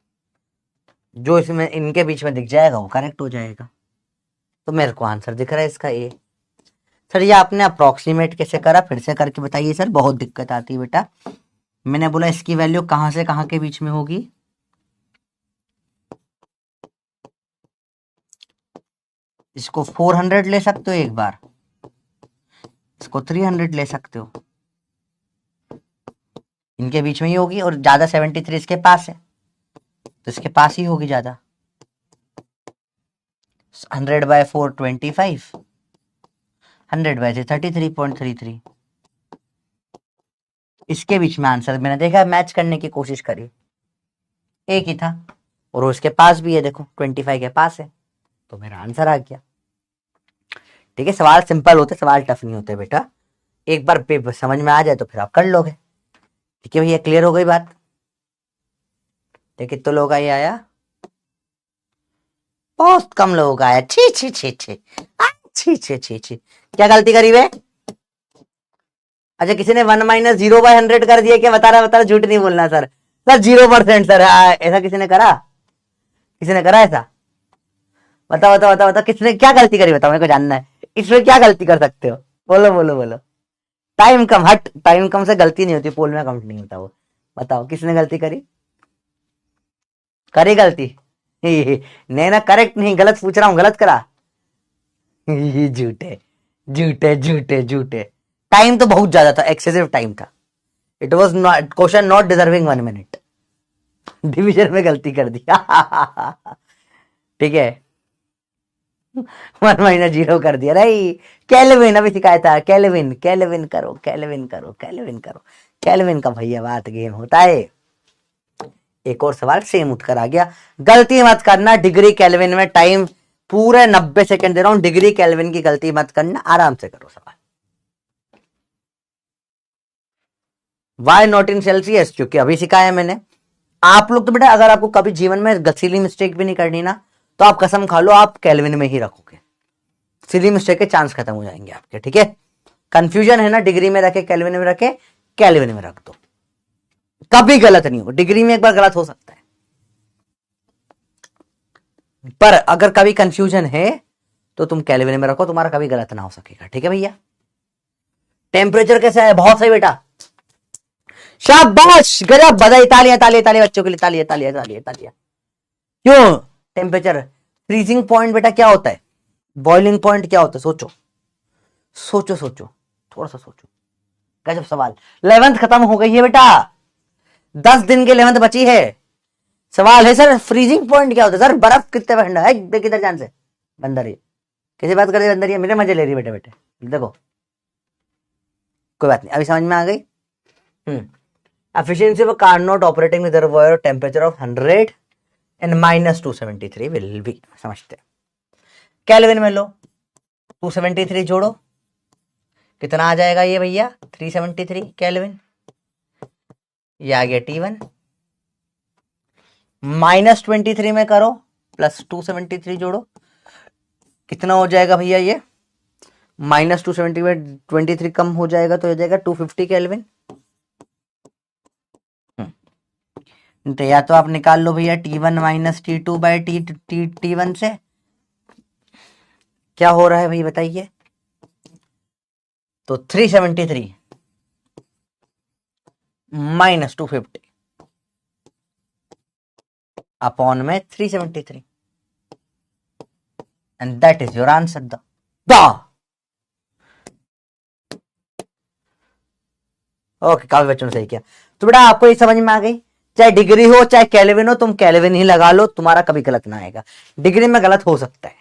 जो इसमें इनके बीच में दिख जाएगा वो करेक्ट हो जाएगा। तो मेरे को आंसर दिख रहा है इसका ए। सर ये आपने अप्रोक्सीमेट कैसे करा, फिर से करके बताइए सर, बहुत दिक्कत आती है बेटा। मैंने बोला इसकी वैल्यू कहां से कहां के बीच में होगी, इसको 400 ले सकते हो एक बार, इसको 300 ले सकते हो, इनके बीच में ही होगी, और ज्यादा 73 इसके पास है तो इसके पास ही होगी ज्यादा। 100 बाय 4 25, 100 बाय 33.33, इसके बीच में आंसर मैंने देखा, मैच करने की कोशिश करी, एक ही था और उसके पास भी है, देखो 25 के पास है, तो मेरा आंसर आ गया। ठीक है, सवाल सिंपल होते, सवाल टफ नहीं होते बेटा, एक बार समझ में आ जाए तो फिर आप कर लोगे। ठीक है भैया, क्लियर हो गई बात। कितने लोग आए, आया बहुत कम लोग आया, छी छी छी छी छी छी छी छी, क्या गलती करी वे? अच्छा, किसी ने 1 माइनस 0/100 कर दिया क्या? बता रहा, झूठ नहीं बोलना सर, सर 0% सर, ऐसा किसी ने करा, किसी ने करा ऐसा? बताओ बताओ बताओ बताओ, किसने क्या गलती करी, बताओ, मेरे को जानना है, इसमें क्या गलती कर सकते हो, बोलो बोलो बोलो। टाइम कम, हट, टाइम कम से गलती नहीं होती, पोल में काउंट नहीं होता वो। बताओ किसने गलती करी, करी गलती? नहीं ना, करेक्ट नहीं, गलत पूछ रहा हूं, गलत करा। झूठे झूठे झूठे झूठे, टाइम तो बहुत ज्यादा था, एक्सेसिव टाइम था, it was not question not deserving 1 minute, division में गलती कर दी। ठीक है, 1 माइनस 0 कर दिया, नहीं केल्विन अभी सिखाया था, केल्विन केल्विन करो, केल्विन करो, केल्विन करो, केल्विन का भैया बात गेम होता है। एक और सवाल सेम उत्तर आ गया, गलती मत करना, डिग्री केल्विन में टाइम पूरे 90 सेकंड दे रहा हूं, डिग्री केल्विन की गलती मत करना, आराम से करो सवाल। वाई नॉट इन सेल्सियस, क्योंकि अभी सिखाया मैंने। आप लोग तो बेटा, अगर आपको कभी जीवन में सिली मिस्टेक भी नहीं करनी ना, तो आप कसम खा लो आप केल्विन में ही रखोगे, सिली मिस्टेक के चांस खत्म हो जाएंगे आपके। ठीक है, कंफ्यूजन है ना, डिग्री में रखे केल्विन में रखे, केल्विन में रख दो, कभी गलत नहीं होगा, डिग्री में एक बार गलत हो सकता है, पर अगर कभी कंफ्यूजन है तो तुम केल्विन में रखो, तुम्हारा कभी गलत ना हो सकेगा। ठीक है भैया, टेम्परेचर कैसा है? बहुत सही बेटा, शाबाश, गजब, बधाई, तालियां तालियां तालियां बच्चों के लिए, तालियां तालियां तालियां तालियां। क्यों? टेम्परेचर, फ्रीजिंग पॉइंट बेटा क्या होता है, बॉइलिंग पॉइंट क्या होता है, सोचो सोचो सोचो, थोड़ा सा सोचो, गजब सवाल। 11th खत्म हो गई है बेटा, 10 दिन की 11th बची है। सवाल है सर फ्रीजिंग पॉइंट क्या होता है? सर बर्फ कितने में ठंडा है, देख इधर जान से, बंदर ये कैसे बात कर रही है, बंदर ये मेरे मजे ले रही है, बेटे बेटे देखो, कोई बात नहीं, अभी समझ में आ गई। efficiency of a Carnot operating with a reservoir temperature of 100 and minus 273 will be, समझते हैं। केल्विन में लो, 273 जोड़ो, कितना आ जाएगा ये भैया? 373 केल्विन, ये आ गया T1, माइनस 23 में करो, प्लस 273 जोड़ो, कितना हो जाएगा भैया ये? माइनस 270 में 23 कम हो जाएगा तो हो जाएगा 250 केल्विन। तो या तो आप निकाल लो भैया T1 minus T2 by T1 से, क्या हो रहा है भाई बताइए? तो 373 माइनस 250, अपॉन में 373 and that is your answer the okay, काफी बच्चों ने सही किया। तो बेटा आपको ये समझ में आ गई, चाहे डिग्री हो चाहे केल्विन हो, तुम केल्विन ही लगा लो, तुम्हारा कभी गलत ना आएगा। डिग्री में गलत हो सकता है,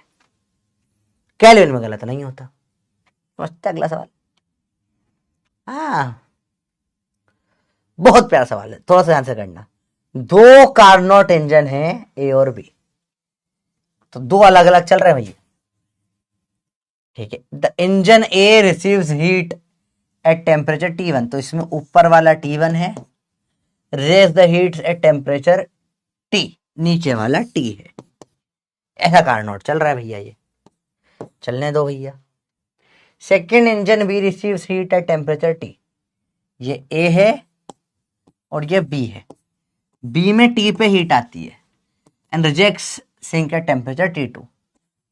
केल्विन में गलत नहीं होता। समझते? अगला सवाल, हाँ बहुत प्यारा सवाल है, थोड़ा सा आंसर करना। दो कार्नोट इंजन है ए और बी, तो दो अलग अलग चल रहे हैं भैया, ठीक है। The engine A receives heat at temperature T1, तो इसमें ऊपर वाला T1 है, raise the heat at temperature T, नीचे वाला T है। ऐसा कार्नोट चल रहा है भैया, ये चलने दो भैया। Second engine B receives heat at temperature T, ये ए है और ये बी है। बी में T पे हीट आती है and rejects sink at temperature T2,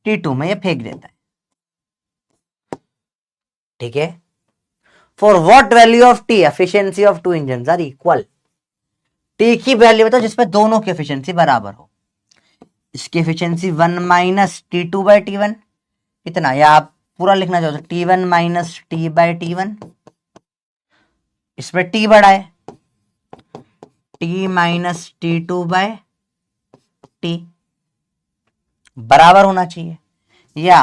T2 में ये फेंक देता है, ठीक है। For what value of T efficiency of two engine are equal, T की वैल्यू बताओ जिसपे दोनों की एफिशिएंसी बराबर हो। इसकी efficiency 1 minus T2 by T1, कितना, या आप पूरा लिखना चाहो तो T1 minus T by T1, इसमें T बड़ा है, T minus T2 by T बराबर होना चाहिए। या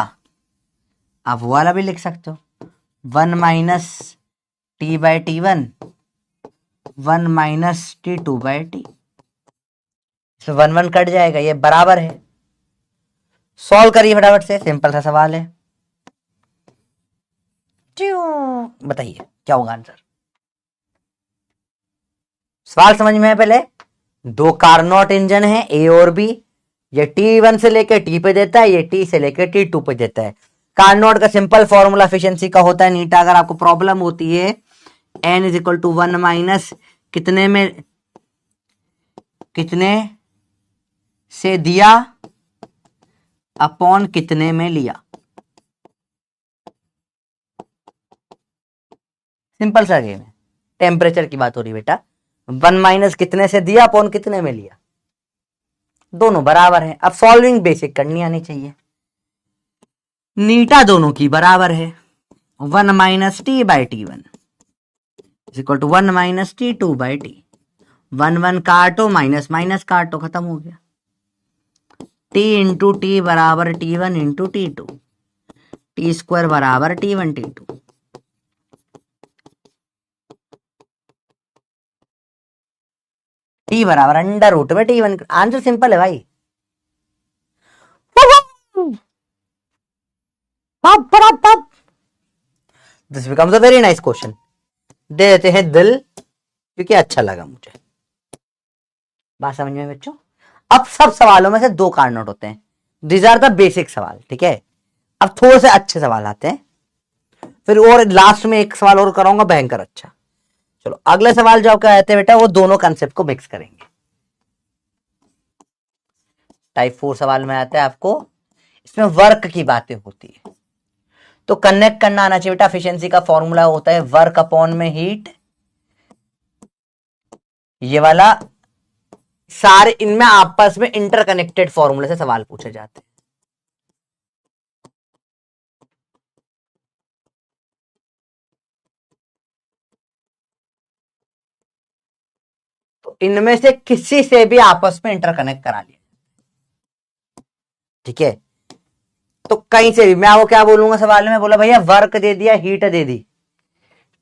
आप वो वाला भी लिख सकते हो, 1 minus T by T1, 1 minus T2 by T, इसमें 1 1 कट जाएगा, ये बराबर है। सॉल्व करिए फटाफट से, सिंपल सा सवाल है। बताइए क्या होगा आंसर। सवाल समझ में है पहले? दो कार्नोट इंजन है ए और बी, ये T1 से लेकर T पे देता है, ये T से लेकर T2 पे देता है। कार्नोट का सिंपल फॉर्मूला एफिशिएंसी का होता है नीटा। अगर आपको प्रॉब्लम होती है n is equal to 1 minus कितने में, कितने से दिया अपॉन कितने में लिया, सिंपल सा गेम है। टेम्परेचर की बात हो रही बेटा, 1 माइनस कितने से दिया अपॉन कितने में लिया, दोनों बराबर है। अब सॉल्विंग बेसिक करनी आनी चाहिए। नीटा दोनों की बराबर है, 1 minus T by T1 is equal to 1 minus T2 by T, 1 1 काटो, माइनस माइनस काटो, खत्म हो गया। T इंटू टी बराबर T1 into T2, T square बराबर T1 T2। T बराबर अंडर रूट में T1। आंसर सिंपल है भाई। This becomes a very nice question. दे देते हैं दिल, क्योंकि अच्छा लगा मुझे। बात समझ में बच्चों? अब सब सवालों में से दो कार्नोट होते हैं, दीज आर द बेसिक सवाल, ठीक है। अब थोड़े से अच्छे सवाल आते हैं, फिर और लास्ट में एक सवाल और कराऊंगा भयंकर अच्छा। चलो अगले सवाल जो आपके आते हैं बेटा, वो दोनों कंसेप्ट को मिक्स करेंगे। टाइप 4 सवाल में आता है आपको, इसमें वर्क की बातें होती है, तो कनेक्ट करना आना चाहिए बेटा। एफिशिएंसी का फॉर्मूला होता है वर्क अपॉन में हीट, ये वाला सारे इनमें आपस में इंटरकनेक्टेड फॉर्मूले से सवाल पूछे जाते हैं। तो इनमें से किसी से भी आपस में इंटरकनेक्ट करा लिया, ठीक है। तो कहीं से भी मैं आपको क्या बोलूंगा सवाल में, बोला भैया वर्क दे दिया, हीट दे दी,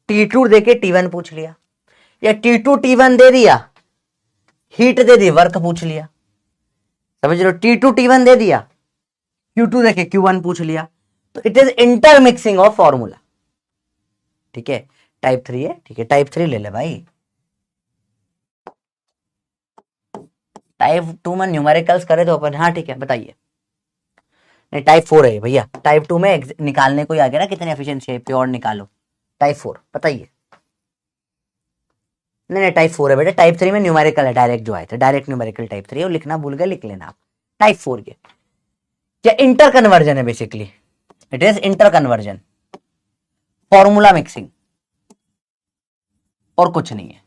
T2 देके T1 पूछ लिया, या T2 T1 दे दिया, हीट दे दी, वर्क पूछ लिया। समझ लो, T2 T1 दे दिया, Q2 देके Q1 पूछ लिया। तो it is intermixing of formula, ठीक है। टाइप 3 है, ठीक है, टाइप 3 ले ले भाई। टाइप 2 में न्यूमेरिकल्स करे तो अपन, हाँ ठीक है बताइए। नहीं टाइप 4 है भैया, टाइप 2 में निकालने को ही आ गया ना कितनी एफिशिएंसी है, प्योर निकालो। टाइप 4 बताइए। नहीं नहीं टाइप 4 है बेटा, टाइप 3 में न्यूमेरिकल है, डायरेक्ट जो आए थे डायरेक्ट न्यूमेरिकल टाइप 3 है, वो लिखना भूल गए, लिख लेना आप। टाइप 4 के क्या इंटर कन्वर्जन है basically, it is inter conversion, formula mixing, और कुछ नहीं है,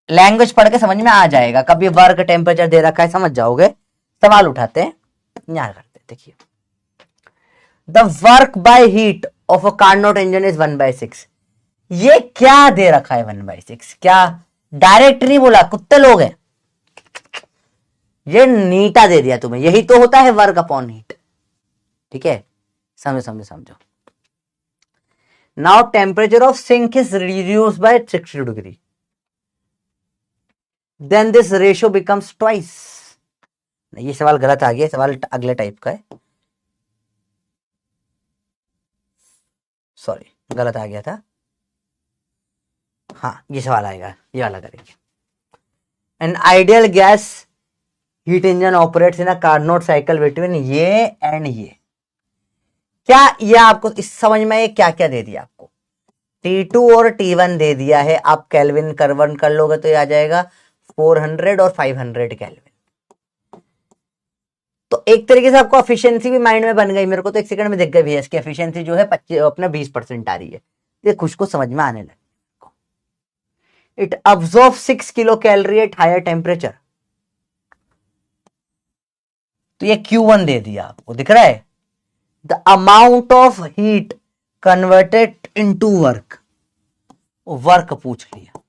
लैंग्वेज पढ़ के समझ में आ जाएगा। कभी वर्क टेम्परेचर दे रखा है, समझ जाओगे। सवाल उठाते हैं, यहाँ करते हैं। देखिए, the work by heat of a Carnot engine is 1/6। ये क्या दे रखा है 1/6? क्या डायरेक्ट नहीं बोला, कुत्ते लोग हैं, ये नीटा दे दिया तुम्हें। यही तो होता है वर्क अपॉन हीट। ठीक है, समझो समझो समझो। Now temperature of sink is reduce by 60 degree, then this ratio becomes twice. ये सवाल गलत आ गया, सवाल अगले टाइप का है, सॉरी गलत आ गया था। हाँ, ये सवाल आएगा, ये वाला करेंगे। An ideal gas heat engine operates in a Carnot cycle between ये एंड ये। क्या ये आपको इस समझ में, ये क्या क्या दे दिया आपको? T2 और T1 दे दिया है। आप केल्विन कन्वर्ट कर लोगे तो ये आ जाएगा 400 और 500 केल्विन। तो एक तरीके से आपको एफिशिएंसी भी माइंड में बन गई। मेरे को तो एक सेकंड में दिख गई भैया, इसकी एफिशिएंसी जो है 25 अपना 20% आ रही है। ये खुश को समझ में आने लगे। It absorb 6 kilo calorie at higher temperature. तो ये Q1 दे दिया आपको, दिख रहा है। The amount of heat converted into work, work पूछ लिया।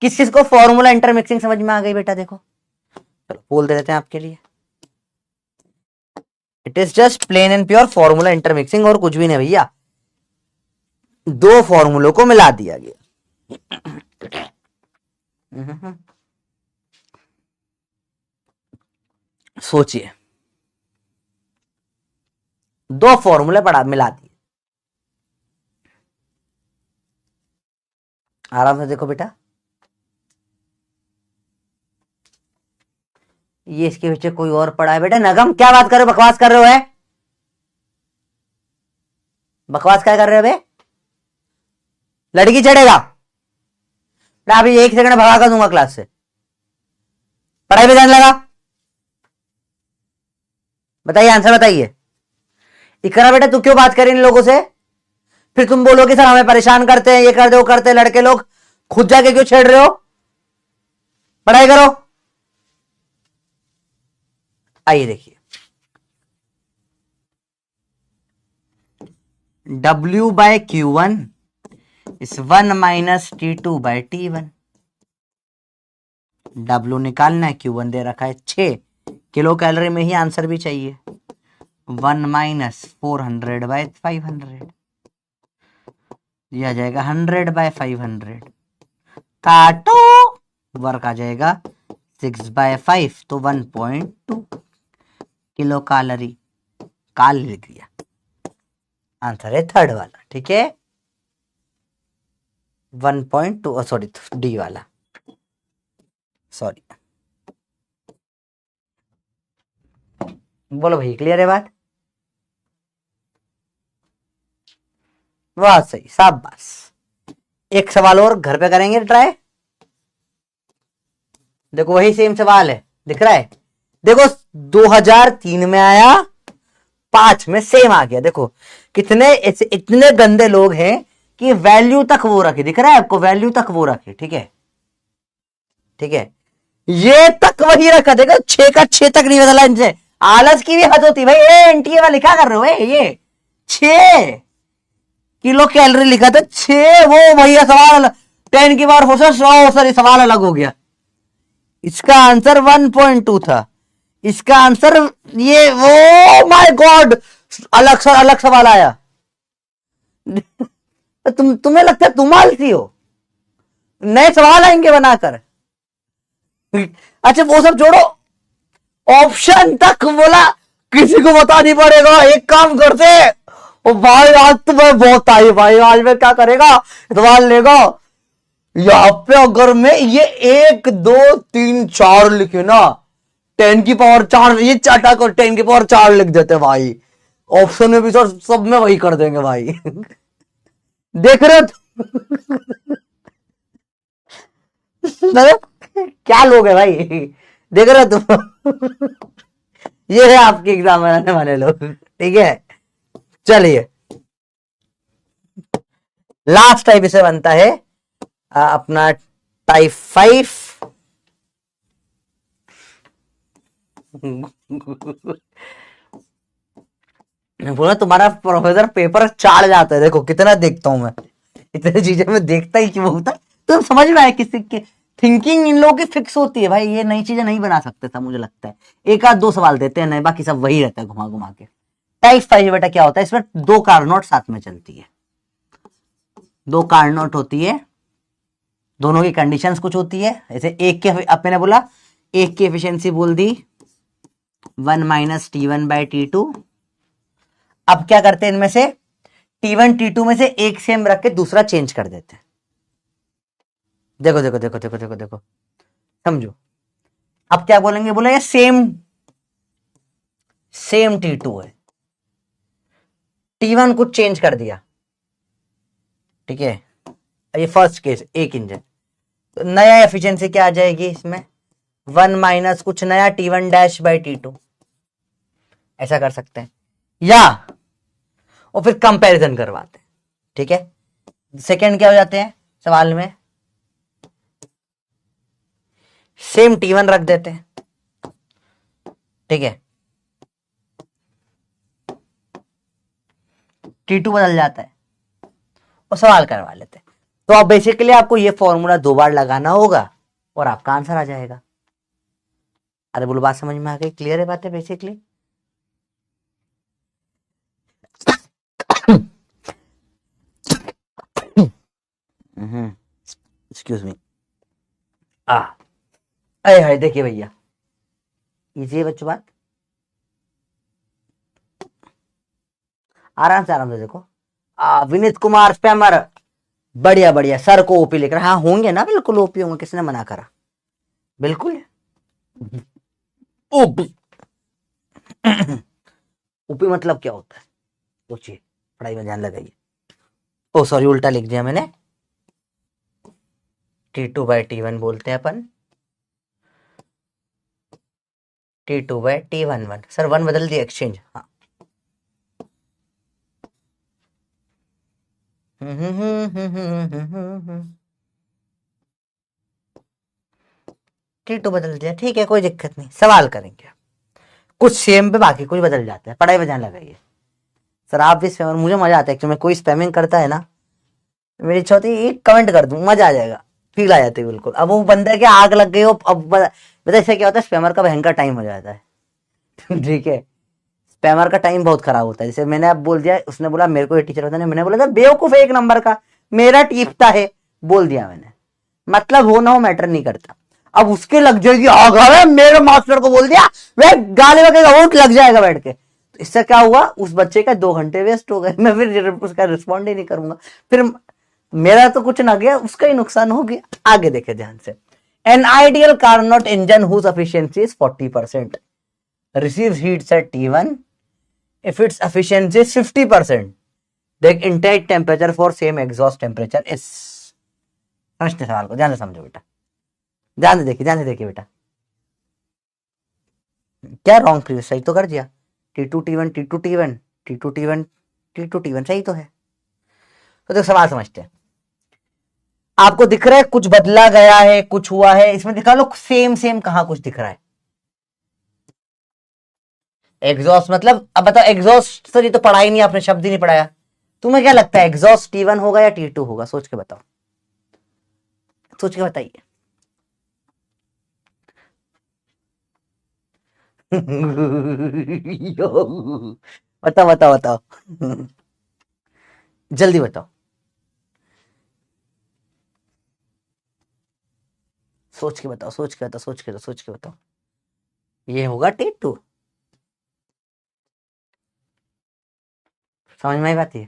किस चीज को? फॉर्मूला इंटरमिक्सिंग समझ में आ गई बेटा? देखो, चलो बोल दे देते हैं आपके लिए। It is just plain and pure formula intermixing, और कुछ भी नहीं भैया। दो फॉर्मूलों को मिला दिया गया। सोचिए, दो फॉर्मूले पढ़ा मिला दिए। आराम से देखो बेटा, ये इसके पीछे कोई और पड़ा है बेटा। नगम, क्या बात कर रहे हो? बकवास कर रहे हो? है बकवास क्या कर रहे हो बे? लड़की चढ़ेगा मैं अभी 1 सेकंड भगा कर दूंगा क्लास से। पढ़ाई पे ध्यान लगा। बताइए, आंसर बताइए। इकरा बेटा, तू क्यों बात कर इन लोगों से? फिर तुम बोलोगे सर हमें परेशान करते हैं, ये कर दो, करते हैं लड़के लोग। खुद जाके क्यों छेड़ रहे हो? पढ़ाई करो। आइए देखिए, W बाय Q1 इस 1 minus T2 bye T1। W निकालना है, Q1 दे रखा है 6 किलो कैलोरी में ही आंसर भी चाहिए। 1 माइनस 400 बाय 500, यह आ जाएगा 100 बाय 500। काटो, वर्क आ जाएगा 6 बाय 5, तो 1.2 किलो कैलोरी। काल लिख दिया, आंसर है थर्ड वाला। ठीक है, 1.2, सॉरी डी वाला, सॉरी। बोलो भाई, क्लियर है बात? वाह सही, शाबाश। एक सवाल और घर पे करेंगे ट्राई। देखो वही सेम सवाल है, दिख रहा है। देखो 2003 में आया, 5 में सेम आ गया। देखो कितने इतने गंदे लोग हैं कि वैल्यू तक वो रखे। दिख रहा है आपको? वैल्यू तक वो रखे। ठीक है, ठीक है, ये तक वही रखा। देखो 6 का 6 तक नहीं बदला इनसे। आलस की भी हद होती भाई। एनटीए वाला लिखा कर रहे हो ये 6 किलो कैलोरी लिखा था, 6। वो भैया सवाल अलग, 10 की पावर 4 से 100, सॉरी सवाल अलग हो गया। इसका आंसर 1.2 था। इसका आंसर ये, ओ माय गॉड, अलग सवाल आया। तुम्हें लगता है तुम आलसी हो? नए सवाल आएंगे बनाकर। अच्छा वो सब छोड़ो, ऑप्शन तक बोला किसी को बता नहीं पड़ेगा। एक काम करते, ओ भाई आज तुम्हें बहुत आई भाई, आज में क्या करेगा, सवाल लेगा। यहां पे अगर मैं ये 1 2 3 4 लिखे ना, 10 की पावर 4, ये चाटा को 10 की पावर 4 लिख देते भाई। ऑप्शन में भी सर सब में वही कर देंगे भाई। देख रहे हो क्या लोग है भाई, देख रहे हो तुम? ये है आपके एग्जाम बनाने वाले लोग। ठीक है, चलिए लास्ट टाइप इसे बनता है अपना टाइप 5 बोला तुम्हारा प्रोफेसर पेपर चाड़ जाता है, देखो कितना देखता हूं मैं, इतनी चीजें मैं देखता ही क्यों होता है। तो समझ में आया किसी की थिंकिंग इन लोगों की फिक्स होती है भाई, ये नई चीजें नहीं बना सकते था मुझे लगता है। एक आध दो सवाल देते हैं नए, बाकी सब वही रहता है घुमा घुमा के। टाइप 5 बेटा क्या होता है, इसमें दो कार्नोट साथ में चलती है, दो कार्नोट होती है, दोनों की कंडीशंस कुछ होती है। जैसे एक के, अब मैंने बोला एक की एफिशिएंसी बोल दी 1 माइनस T1/T2। अब क्या करते हैं इनमें से T1 T2 में से एक सेम रख के दूसरा चेंज कर देते हैं। देखो देखो देखो देखो देखो देखो, समझो। अब क्या बोलेंगे, बोले ये सेम T2 है, T1 कुछ चेंज कर दिया, ठीक है। ये फर्स्ट केस एक इंजन, तो नया एफिशिएंसी क्या आ जाएगी इसमें 1 माइनस कुछ नया T1-/T2, ऐसा कर सकते हैं। या और फिर कंपैरिजन करवाते हैं, ठीक है। सेकंड क्या हो जाते हैं सवाल में, सेम T1 रख देते हैं, ठीक है, T2 बदल जाता है और सवाल करवा लेते हैं। तो अब बेसिकली आपको ये फॉर्मूला दो बार लगाना होगा और आपका आंसर आ जाएगा। अरे बोलो बात समझ में आ गई, क्लियर है बातें बेसिकली। Excuse me. अरे हाय देखिए भैया, इजी है बच्चों बात, आराम से देखो। विनीत कुमार स्पैमर, बढ़िया बढ़िया, सर को ओपी लिख रहा, हाँ होंगे ना, बिल्कुल ओपी होंगे, किसने मना करा, बिल्कुल ओपी। ओपी मतलब क्या होता है सोचिए, पढ़ाई में ध्यान लगाइए। ओ सॉरी उल्टा लिख दिया मैंने, T2/T1 बोलते हैं अपन, T2/T11। सर वन बदल दिया एक्सचेंज, हाँ। T2 बदल दिया, ठीक है कोई दिक्कत नहीं, सवाल करेंगे। कुछ सेम पे बाकी कुछ बदल जाता है, पढ़ाई में ध्यान लगाइए। सर आप भी स्पैमर, मुझे मजा आता है एक्चुअली, कोई स्पैमिंग करता है ना, मेरी इच्छा होती है एक कमेंट कर दूं, मजा आ जाएगा, फील आ जाती है बिल्कुल। अब वो बंदे के आग लग गई हो, अब पता इससे क्या होता है, स्पैमर का भयंकर टाइम हो जाता है। ठीक है, स्पैमर का टाइम बहुत खराब होता है। जैसे मैंने अब बोल दिया, उसने बोला मेरे को ये टीचर होता है, मैंने बोला था बेवकूफ एक नंबर का, मेरा टीपता है, बोल दिया मैंने, मतलब हो ना हो मैटर नहीं करता। अब उसके लग जाएगी आग, मेरे मास्टर को बोल दिया, वह गाली वगैरह वोट लग जाएगा बैठ के। तो इससे क्या हुआ, उस बच्चे का 2 घंटे वेस्ट हो गए, मैं फिर उसका रिस्पॉन्ड ही नहीं करूंगा, फिर मेरा तो कुछ ना गया, उसका ही नुकसान हो गया। आगे देखे ध्यान से, an ideal Carnot engine whose efficiency is 40% receives heats at T1 if its efficiency is 50%, the intake temperature for same exhaust temperature is। समझते सवाल को, ध्यान से समझो बेटा, ध्यान से देखिए बेटा, क्या रॉन्ग प्रीवियस, सही तो कर दिया, T2 T1 T2 T1 T2 T1 T2 T1 सही तो है। तो देखो सवाल समझते हैं, आपको दिख रहा है कुछ बदला गया है, कुछ हुआ है, इसमें दिखा लो सेम सेम, कहां कुछ दिख रहा है। एग्जॉस्ट मतलब, अब बताओ एग्जॉस्ट, सर ये तो पढ़ा ही नहीं आपने, शब्द ही नहीं पढ़ाया। तुम्हें क्या लगता है एग्जॉस्ट T1 होगा या T2 होगा, सोच के बताओ, सोच के बताइए। बताओ बताओ बताओ, जल्दी बताओ, सोच के बताओ, सोच के बताओ, सोच के बताओ, सोच के बताओ, ये होगा T2। समझ में आई बात, ये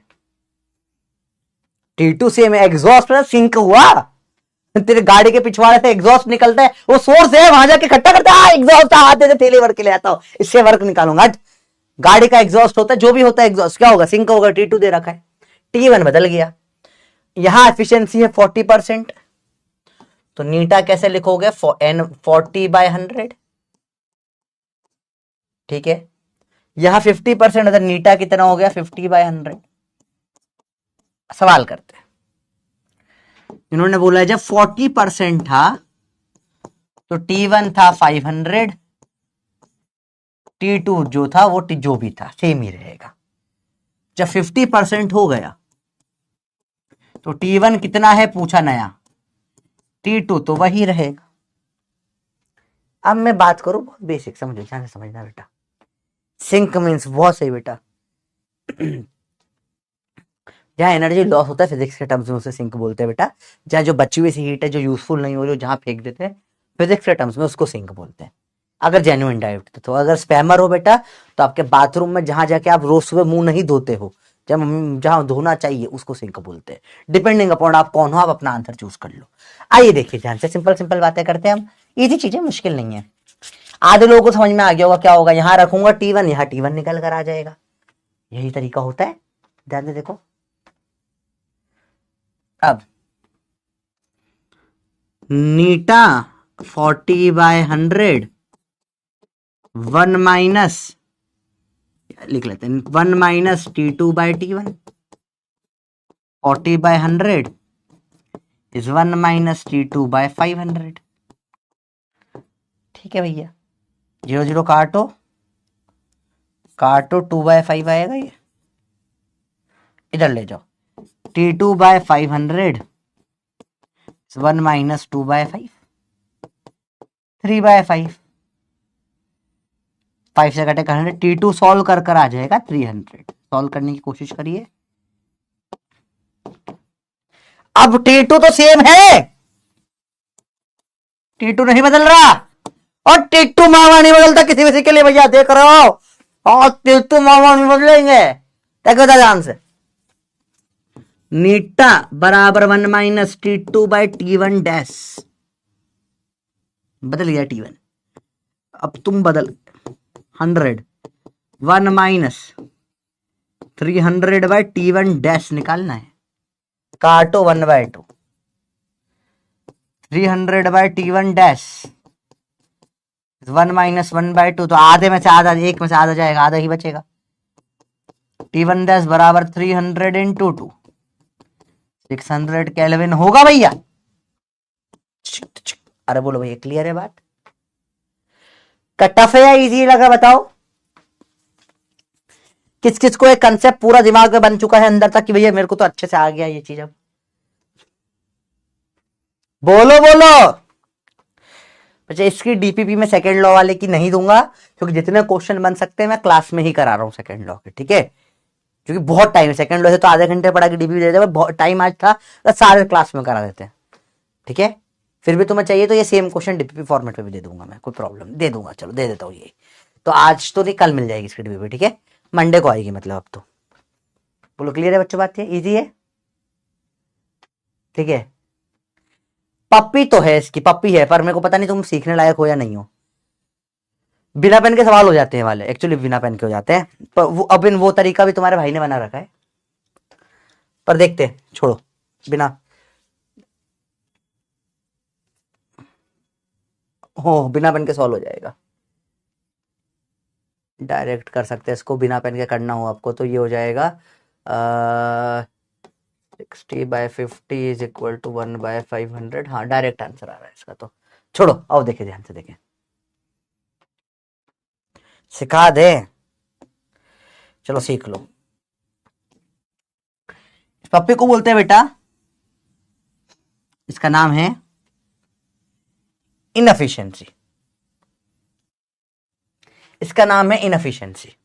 T2 से में एग्जॉस्ट में सिंक हुआ, तेरे गाड़ी के पिछवाड़े से एग्जॉस्ट निकलता है, वो सोर्स है, वहां जाके इकट्ठा करता है एग्जॉस्ट, हाथ से थैले भर के ले आता हूं, इससे वर्क निकालूंगा। गाड़ी का एग्जॉस्ट होता है, जो भी होता है एग्जॉस्ट, क्या होगा, सिंक होगा, T2 दे रखा है, T1 बदल गया। यहां एफिशिएंसी है 40%, तो नीटा कैसे लिखोगे, N 40/100, ठीक है। यहां 50% है, तो नीटा कितना हो गया 50/100। सवाल करते हैं, इन्होंने बोला जब 40% था तो T1 था 500, T2 जो था वो जो भी था सेम ही रहेगा। जब 50% हो गया तो T1 कितना है पूछा नया, T2 तो वही रहेगा। अब मैं बात करूं बहुत बेसिक, समझो, ध्यान से समझना बेटा। सिंक मीन्स बहुत सही बेटा, जहां एनर्जी लॉस होता है फिजिक्स के टर्म्स में उसे सिंक बोलते हैं बेटा। जहां जो बची हुई सी हीट है जो यूजफुल नहीं हो रही, जहां फेंक देते हैं फिजिक्स के टर्म्स में उसको सिंक बोलते हैं, अगर जेन्युइन डाइट। तो अगर स्पैमर हो बेटा तो आपके बाथरूम में जहां जाके आप रोज सुबह मुंह नहीं धोते हो, जहां धोना चाहिए उसको सिंक बोलते हैं। डिपेंडिंग अपॉन आप कौन हो, आप अपना आंसर चूज कर लो। आइए देखिए ध्यान से, सिंपल सिंपल बातें करते हैं हम, इजी चीजें, मुश्किल नहीं है। आधे लोगों को समझ में आ गया होगा क्या होगा, यहां रखूंगा T1, यहां T1 निकल कर आ जाएगा, यही तरीका होता है। ध्यान से देखो, अब नीटा 40/100 1 माइनस, लिख लेते हैं 1 minus T2/T1, 40/100 is 1 minus T2/500। ठीक है भैया, 0 0 काटो, काटो 2/5 आएगा, ये इधर ले जाओ, T2/500 1 माइनस 2/5, 3/5, 5 से कटे 100, T2 सॉल्व कर कर आ जाएगा 300। सॉल्व करने की कोशिश करिए। अब T2 तो सेम है, T2 नहीं बदल रहा, और T2 मामा नहीं बदलता किसी किसी के लिए भैया, देख रहे हो, और T2 मामा नहीं बदलेंगे। देखो ध्यान से, नीटा बराबर 1 माइनस T2/T1 डैश, बदल गया T1। अब तुम बदल 100, 1 माइनस 300/T1 डैश निकालना है, काटो 1/2, 300/T1 डैश 1 माइनस 1/2, तो आधे में से आधा, एक में से आधा जाएगा, आधा ही बचेगा। T1 डैश बराबर 300 इंटू 2, 600 केल्विन होगा भैया। अरे बोलो भैया, क्लियर है बात? टफ है या इजी लगा बताओ? किस किस को एक कंसेप्ट पूरा दिमाग में बन चुका है अंदर तक कि भैया मेरे को तो अच्छे से आ गया ये चीज? अब बोलो बोलो। अच्छा, इसकी डीपीपी में सेकंड लॉ वाले की नहीं दूंगा, क्योंकि जितने क्वेश्चन बन सकते हैं मैं क्लास में ही करा रहा हूं सेकंड लॉ के, ठीक है? क्योंकि बहुत टाइम है, सेकंड लॉ से तो आधे घंटे पढ़ा के डीपीपी दे देते, बहुत टाइम आज था तो सारे क्लास में करा देते हैं, ठीक है? फिर भी तुम्हें चाहिए तो ये सेम क्वेश्चन डीपीपी फॉर्मेट में भी दे दूंगा मैं, कोई प्रॉब्लम, दे दूंगा, चलो दे देता हूँ ये। तो आज तो नहीं, कल मिल जाएगी इसकी डीपीपी, ठीक है? मंडे को आएगी मतलब। अब तो बोलो क्लियर है बच्चों, बात? ये इजी है, ठीक है? पप्पी तो है, इसकी पप्पी है, पर मेरे को पता नहीं तुम सीखने लायक हो या नहीं हो। बिना पेन के सवाल हो जाते हैं वाले, एक्चुअली बिना पेन के हो जाते हैं, पर वो अब इन वो तरीका भी तुम्हारे भाई ने बना रखा है, पर देखते हैं, छोड़ो, बिना बिना पेन के सॉल्व हो जाएगा। डायरेक्ट कर सकते हैं इसको, बिना पेन के करना हो आपको तो ये हो जाएगा 60/50 इज इक्वल टू 1/500। हाँ, डायरेक्ट आंसर आ रहा है इसका, तो छोड़ो, आओ देखे, ध्यान से देखें, सिखा दे, चलो सीख लो। इस पप्पी को बोलते हैं बेटा, इसका नाम है इनएफिशिएंसी, इसका नाम है इनएफिशिएंसी।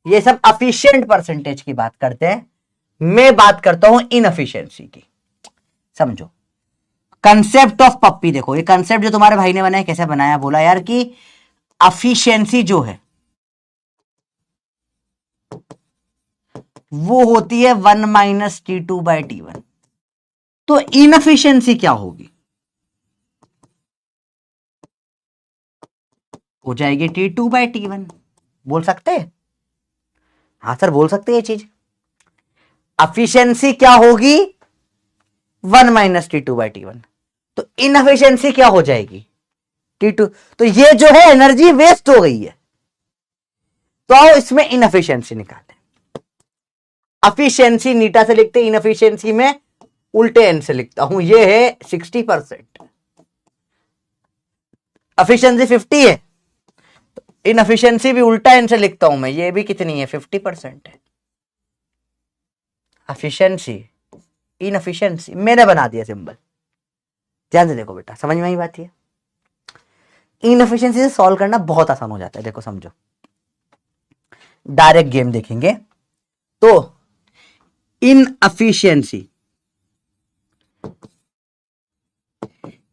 ये सब एफिशिएंट परसेंटेज की बात करते हैं, मैं बात करता हूं इनएफिशिएंसी की। समझो कंसेप्ट ऑफ पप्पी, देखो ये कंसेप्ट जो तुम्हारे भाई ने बनाया, कैसे बनाया? बोला यार कि एफिशिएंसी जो है वो होती है 1 माइनस T2/T1, तो इनएफिशिएंसी क्या होगी? हो जाएगी T2/T1। बोल सकते हैं? हाँ सर बोल सकते हैं ये चीज। एफिशिएंसी क्या होगी? 1 माइनस T2/T1। तो इनएफिशिएंसी क्या हो जाएगी? T2। तो ये जो है एनर्जी वेस्ट हो गई है, तो आओ इसमें इनएफिशिएंसी निकालें। एफिशिएंसी नीटा से लिखते हैं, इनएफिशिएंसी में उल्टे एंड से लिखता हूं, ये है 60%, एफिशिएंसी 50 है, इनएफिशिएंसी भी उल्टा एंड से लिखता हूं मैं, ये भी कितनी है 50% है। एफिशिएंसी इनएफिशिएंसी मैंने बना दिया सिंबल, ध्यान से देखो बेटा, समझ में आई बात है। इनएफिशिएंसी से सॉल्व करना बहुत आसान हो जाता है, देखो समझो, डायरेक्ट गेम देखेंगे तो इनएफिशिएंसी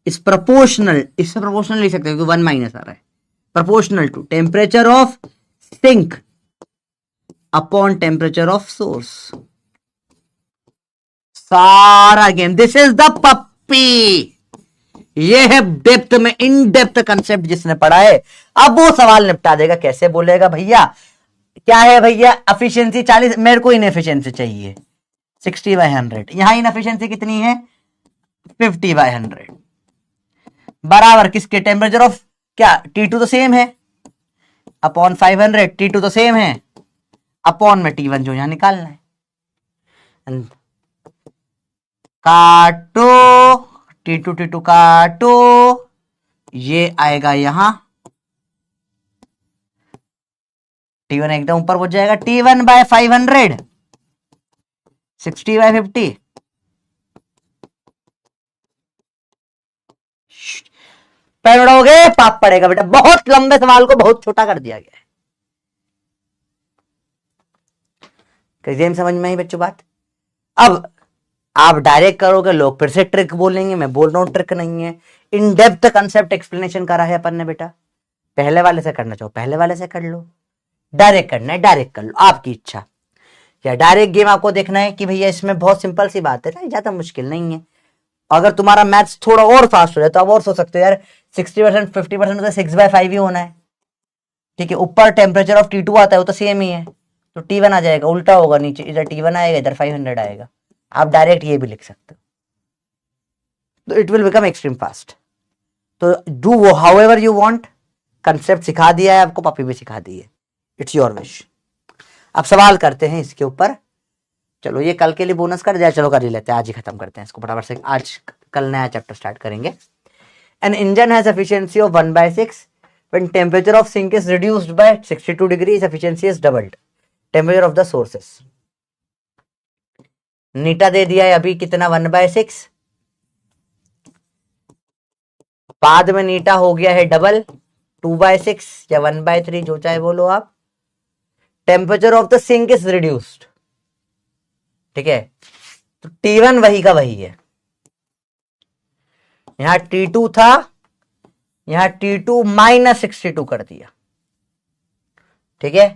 इस प्रोपोर्शनल, इससे प्रोपोर्शनल लिख सकते हैं क्योंकि 1 माइनस आ रहा है, proportional to temperature of sink upon temperature of source. सारा game, this is the puppy, ये है डेप्थ में, इन डेप्थ कंसेप्ट जिसने पढ़ा है अब वो सवाल निपटा देगा। कैसे बोलेगा भैया, क्या है भैया एफिशिएंसी 40, मेरे को इनएफिशिएंसी चाहिए 60/100, यहां इनएफिशिएंसी कितनी है 50/100, बराबर किसके, टेम्परेचर ऑफ क्या, T2 तो सेम है अपॉन 500, T2 तो सेम है अपॉन में T1 जो यहां निकालना है, काटो T2 काटो, ये आएगा यहां, T1 एकदम ऊपर पहुंच जाएगा, T1/500 60/50, पैर उड़ाओगे पाप पड़ेगा बेटा, बहुत लंबे सवाल को बहुत छोटा कर दिया गया है। गेम समझ में आई बच्चों बात। अब आप डायरेक्ट करोगे, लोग फिर से ट्रिक बोलेंगे, मैं बोल रहा हूं ट्रिक नहीं है, इन डेप्थ कंसेप्ट एक्सप्लेनेशन करा है अपन ने बेटा। पहले वाले से करना चाहो पहले वाले से कर लो, डायरेक्ट करना है डायरेक्ट कर लो, आपकी इच्छा। या डायरेक्ट गेम आपको देखना है कि भैया इसमें बहुत सिंपल सी बात है ना, ज्यादा मुश्किल नहीं है। अगर तुम्हारा मैथ्स थोड़ा और फास्ट हो जाए तो आप और सोच सकते हो यार 60% 50% तो 6/5 ही होना है, ठीक है, ऊपर टेम्परेचर ऑफ T2 आता है वो तो सेम ही है, तो T1 आ जाएगा, उल्टा होगा, नीचे इधर T1 आएगा इधर 500 आएगा। आप डायरेक्ट ये भी लिख सकते हो, तो it will become extreme fast. तो डू वो how ever you want, concept सिखा दिया है आपको, पपी भी सिखा दी है, इट्स योर विश। अब सवाल करते हैं इसके ऊपर, चलो ये कल के लिए बोनस कर दिया, चलो कर ही लेते हैं, आज ही खत्म करते हैं इसको फटाफट से, आज कल नया चैप्टर स्टार्ट करेंगे। An engine has efficiency of 1/6 when temperature of sink is reduced by 62 degrees, efficiency is doubled, temperature of the sources। नीटा दे दिया है अभी कितना 1/6, बाद में नीटा हो गया है डबल 2/6 या 1/3 जो चाहे बोलो आप। Temperature of the sink is reduced, ठीक है, तो T1 वही का वही है, यहां T2 था, यहां T2 -62 कर दिया, ठीक है।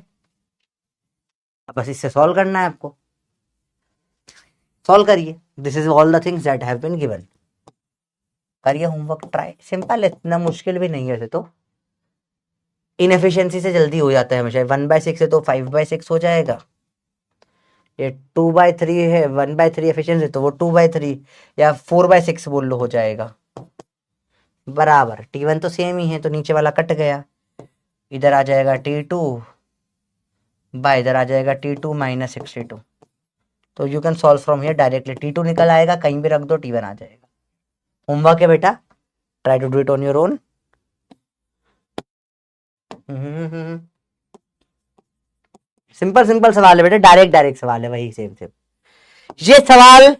अब बस इससे सॉल्व करना है आपको, सॉल्व करिए, this is all the things that have been given, करिए होमवर्क ट्राई, सिंपल है, इतना मुश्किल भी नहीं है वैसे तो। इनएफिशिएंसी से जल्दी हो जाता है हमेशा, 1/6 है तो 5/6 हो जाएगा, ये 2/3 है, 1/3 एफिशिएंसी तो वो 2/3 या 4/6 बोल लो हो जाएगा, बराबर। T1 तो सेम ही है तो नीचे वाला कट गया, इधर आ जाएगा T2 बाय इधर आ जाएगा T2 -62, तो you can solve from here directly, T2 निकल आएगा, कहीं भी रख दो T1 आ जाएगा। होमवर्क है बेटा, try to do it on your own. Simple simple सवाल है बेटा, डायरेक्ट डायरेक्ट सवाल है, वही सेम सेम। ये सवाल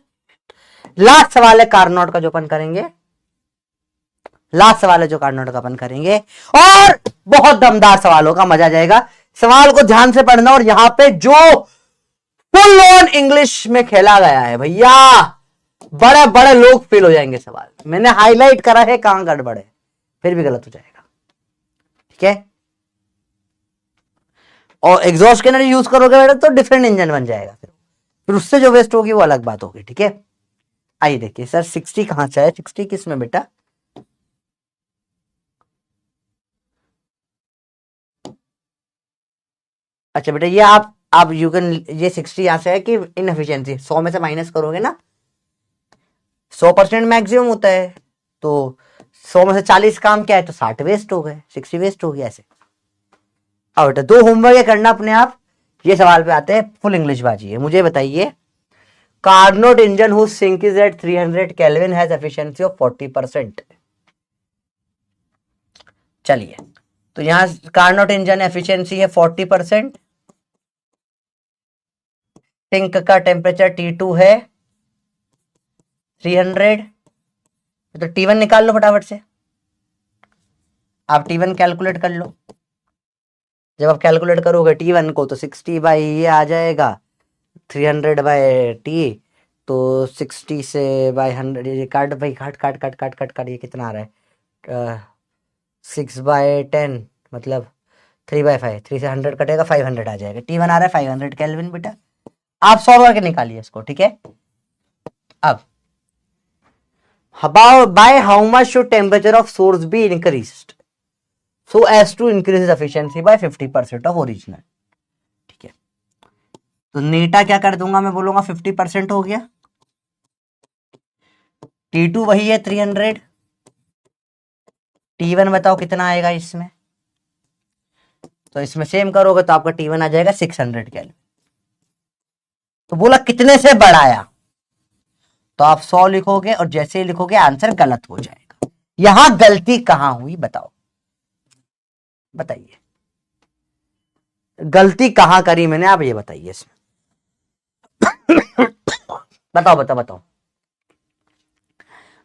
लास्ट सवाल है कार्नोट का जो अपन करेंगे, लास्ट सवाल है जो कार्नोट का अपन करेंगे, और बहुत दमदार सवाल होगा, मजा आ जाएगा। सवाल को ध्यान से पढ़ना, और यहां पे जो फुल ऑन इंग्लिश में खेला गया है भैया, बड़े बड़े लोग फेल हो जाएंगे सवाल, मैंने हाईलाइट करा है कहां गड़बड़ है, फिर भी गलत हो जाएगा, ठीक है। और एग्जॉस्ट के एनर्जी यूज करोगे बेटा तो डिफरेंट इंजन बन जाएगा, फिर उससे जो वेस्ट होगी वो अलग बात होगी, ठीक है। आइए देखिए सर 60 कहां से है, 60 किस में बेटा, अच्छा बेटा ये आप यू कैन, ये 60 यहां से है कि इनएफिशिएंसी 100 में से माइनस करोगे ना, 100% मैक्सिमम होता है, तो 100 में से 40 काम क्या है, तो 60 वेस्ट हो गए, 60 वेस्ट हो गया ऐसे। अब बेटा 2 होमवर्क करना अपने आप, ये सवाल पे आते हैं, फुल इंग्लिश बाजी है। मुझे बताइए Carnot engine whose sink is at 300 Kelvin has efficiency of 40%. चलिए, तो यहां कार्नोट इंजन एफिशिएंसी है 40%, सिंक का टेम्परेचर T2 है 300, तो T1 निकाल लो फटाफट से। आप T1 कैलकुलेट कर लो। जब आप कैलकुलेट करोगे T1 को तो 60 बाई ये आ जाएगा 300 बाई T, तो 60 से बाई 100, ये काट भाई, काट काट काट काट काट काट, ये कितना आ रहा है 6/10, मतलब 3/5, 3 से 100 कटेगा 500 आ जाएगा। T1 आ रहा है 500 केल्विन बेटा। आप सॉल्व करके निकालिए इसको, ठीक है। अब by how much should temperature of source be increased so as to increase its efficiency by 50% of original, ठीक है। तो नीटा क्या कर दूंगा मैं, बोलूंगा 50% हो गया, T2 वही है 300, T1 बताओ कितना आएगा इसमें, तो इसमें सेम करोगे तो आपका T1 आ जाएगा 600 केल्विन। तो बोला कितने से बढ़ाया, तो आप 100 लिखोगे और जैसे ही लिखोगे आंसर गलत हो जाएगा। यहां गलती कहां हुई बताओ, बताइए गलती कहां करी मैंने, आप ये बताइए इसमें। बताओ बताओ बताओ।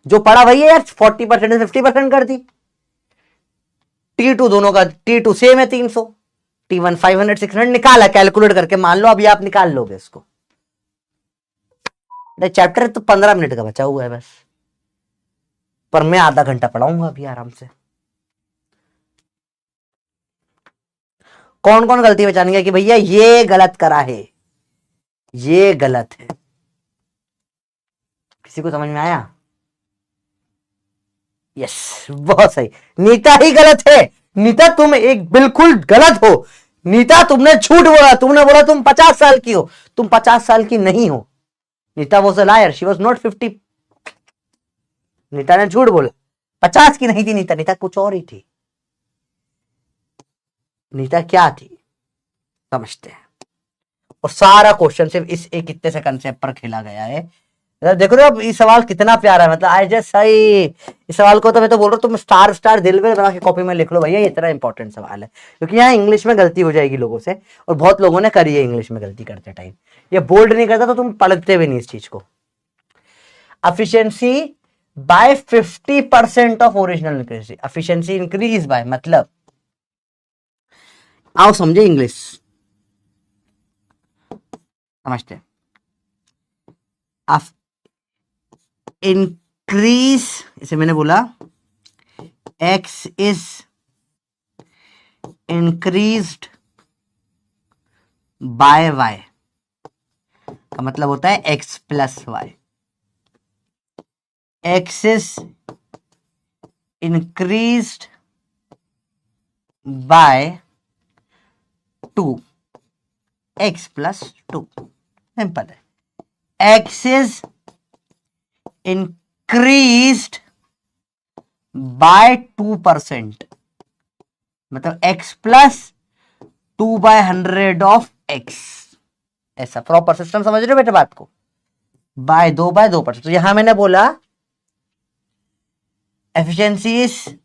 जो पढ़ा वही है यार, 40% 50% कर दी। T2 दोनों का, T2 सेम है 300, T1 500 600 निकाला कैलकुलेट करके, मान लो अभी आप निकाल लोगे इसको। चैप्टर तो 15 मिनट का बचा हुआ है बस, पर मैं आधा घंटा पढ़ाऊंगा अभी आराम से। कौन कौन गलती पहचानेंगे कि भैया ये गलत करा है, ये गलत है, किसी को समझ में आया? यस, बहुत सही। नीता ही गलत है। नीता तुम एक बिल्कुल गलत हो। नीता तुमने झूठ बोला, तुमने बोला तुम 50 साल की हो, तुम 50 साल की नहीं हो। Neeta was a liar, she was not 50। Neeta ने झूठ बोला, 50 की नहीं थी नीता, नीता कुछ और ही थी। नीता क्या थी समझते हैं। और सारा क्वेश्चन सिर्फ इस एक इतने से कंसेप्ट पर खेला गया है। देखो तो अब ये सवाल कितना प्यारा है, मतलब आई जस्ट सही। इस सवाल को तो मैं तो बोल रहा हूँ तुम स्टार स्टार दिल में बना के कॉपी में लिख लो भैया, ये इतना इंपॉर्टेंट सवाल है, क्योंकि यहाँ इंग्लिश में गलती हो जाएगी लोगों से, और बहुत लोगों ने करी है इंग्लिश में गलती करते टाइम। ये बोल्ड नहीं करता तो तुम पढ़ते भी नहीं इस चीज को। Efficiency by 50% of original increase, efficiency increase by मतलब, आओ समझे इंग्लिश, समझते हैं। इंक्रीज, इसे मैंने बोला x is increased by y, का मतलब होता है x plus y। x is increased by 2, x plus 2, simple है। x इज इंक्रीज्ड बाय 2%, मतलब x प्लस 2/100 ऑफ x, ऐसा प्रॉपर सिस्टम समझ रहे हो बेटे बात को, बाय 2/2%। तो यहां मैंने बोला efficiency is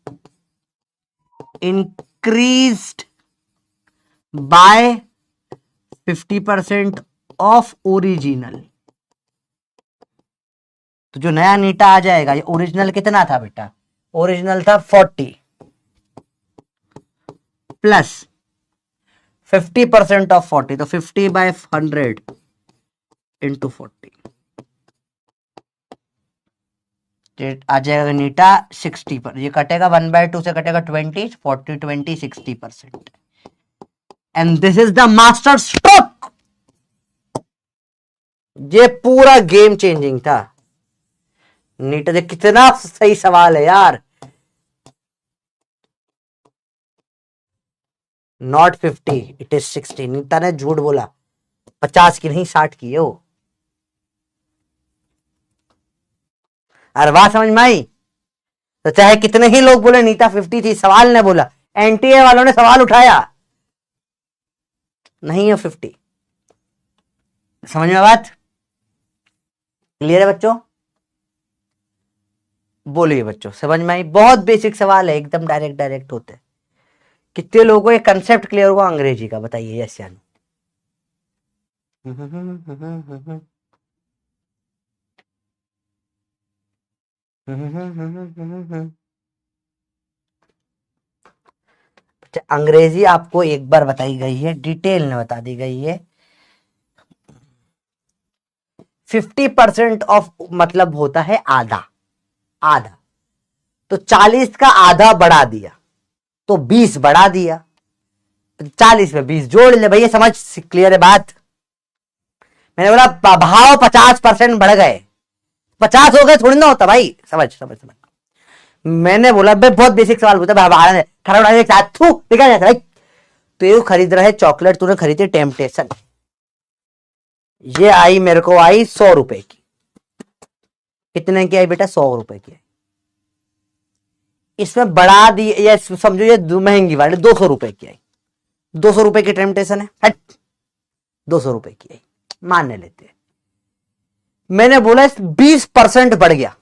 increased by 50% of original. तो जो नया नीटा आ जाएगा, ये ओरिजिनल कितना था बेटा, ओरिजिनल था 40 प्लस 50% ऑफ 40, तो 50/100 इंटू 40, आ जाएगा नीटा 60 पर, ये कटेगा 1/2 से कटेगा 20, 40 20 60%। And this is the master stroke. ये पूरा गेम चेंजिंग था। नीटा से कितना सही सवाल है यार, नॉट 50 इट इज 60। नीता ने झूठ बोला, 50 की नहीं 60 की है वो। अरे वाह, समझ में आई। तो चाहे कितने ही लोग बोले नीता 50 थी, सवाल ने बोला, एनटीए वालों ने सवाल उठाया, नहीं है 50। समझ में बात? क्लियर है बच्चों? बोलिए बच्चों, समझ में आई? बहुत बेसिक सवाल है, एकदम डायरेक्ट डायरेक्ट होते हैं। कितने लोगों को ये कंसेप्ट क्लियर हुआ अंग्रेजी का? बताइए यस या नो। अंग्रेजी आपको एक बार बताई गई है, डिटेल में बता दी गई है। 50% ऑफ मतलब होता है आधा, आधा। तो 40 का आधा बढ़ा दिया तो 20 बढ़ा दिया, 40 में 20 जोड़ ले भैया। समझ क्लियर है बात? मैंने बोला भाव 50% बढ़ गए, 50 हो गए थोड़ी ना होता भाई। समझ समझ समझ। मैंने बोला भाई बहुत बेसिक सवाल पूछा, खड़ा एक साथ थू दिखा जाता भाई। तो खरीद रहा है चॉकलेट, तूने खरीदी टेम्पटेशन, ये आई मेरे को आई 100 रुपए की। कितने की आई बेटा? 100 रुपए की। इसमें बढ़ा दी, या समझो ये महंगी वाली 200 रुपए की आई। 200 रुपए की टेम्पटेशन है, हट 200 रुपए की आई, मानने लेते हैं। मैंने बोला 20% बढ़ गया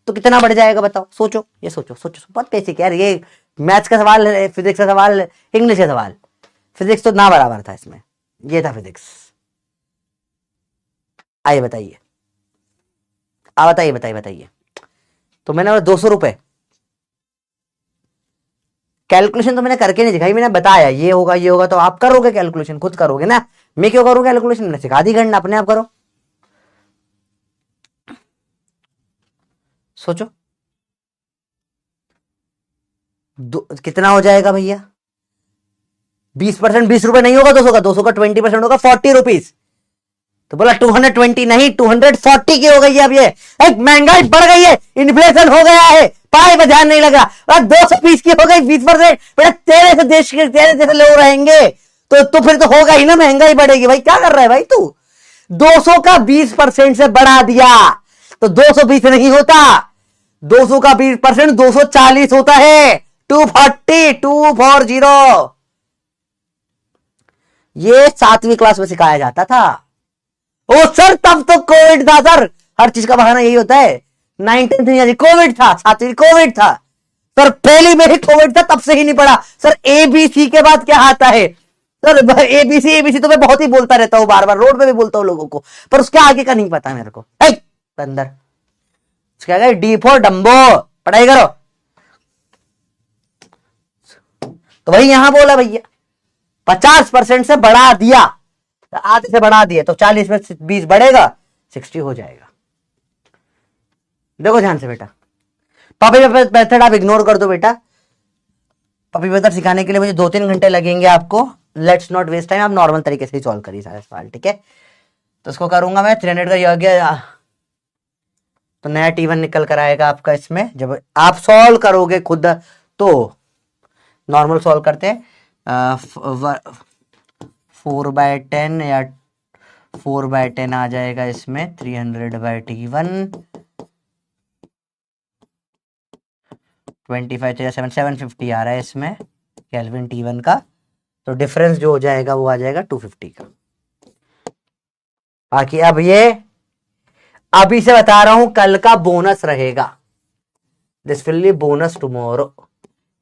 तो कितना बढ़ जाएगा बताओ? सोचो, ये सोचो सोचो, बहुत बेसिक यार। ये मैथ्स का सवाल है, फिजिक्स का सवाल, इंग्लिश का सवाल। फिजिक्स तो ना बराबर था इसमें, ये था फिजिक्स। आइए बताइए, बताइए बताइए बताइए। तो मैंने बोला 200 रुपए। कैलकुलेशन तो मैंने करके नहीं दिखाई, मैंने बताया ये होगा ये होगा, तो आप करोगे कैलकुलेशन, खुद करोगे ना। मैं क्यों करूँ कैलकुलेशन? मैंने सिखा दी करना, अपने आप करो। सोचो कितना हो जाएगा भैया? 20%, 20 रुपए नहीं होगा 200 का, 200 का 20% होगा 40 रुपीज। तो बोला 220 नहीं 240 की हो गई है। अब ये एक महंगाई बढ़ गई है, इन्फ्लेशन हो गया है, पाए में ध्यान नहीं लग रहा। और 220 की हो गई 20%। बेटा तेरे से देश के तेरे जैसे लोग रहेंगे तो फिर तो होगा ही ना, महंगाई बढ़ेगी भाई। क्या कर रहा है भाई तू? 200 का 20% से बढ़ा दिया तो 220 नहीं होता, 200 का 20% 240 होता है। 240 ये 7वीं क्लास में सिखाया जाता था। ओ सर तब तो कोविड था सर, हर चीज का बहाना यही होता है। 9th नहीं, कोविड था, 7वीं कोविड था सर, पहली में ही कोविड था, तब से ही नहीं पढ़ा सर। एबीसी के बाद क्या आता है सर? एबीसी एबीसी तो मैं बहुत ही बोलता रहता हूं, बार बार रोड पे भी बोलता हूं लोगों को, पर उसके आगे का नहीं पता मेरे को। अंदर क्या कहे? डी फॉर डम्बो, पढ़ाई करो। तो वही यहां बोला भैया 50% से बढ़ा दिया, आधे से बढ़ा दिया तो 40 में 20 बढ़ेगा, 60 हो जाएगा। देखो ध्यान से बेटा, पपी मेथड आप इग्नोर कर दो बेटा। पपी मेथड सिखाने के लिए मुझे 2-3 घंटे लगेंगे आपको। लेट्स नॉट वेस्ट टाइम, आप नॉर्मल तरीके से ही सॉल्व करिए सारे सवाल, ठीक है? तो इसको करूंगा मैं 300 का योग्य, तो नया T1 निकल कर आएगा आपका इसमें। जब आप सॉल्व करोगे खुद तो नॉर्मल सॉल्व करते हैं 4/10 या 4/10 आ जाएगा इसमें 300/T1, 25 750 आ रहा है इसमें केल्विन T1 का। तो डिफरेंस जो हो जाएगा वो आ जाएगा 250 का। बाकी अब ये अभी से बता रहा हूं, कल का बोनस रहेगा। This will be bonus tomorrow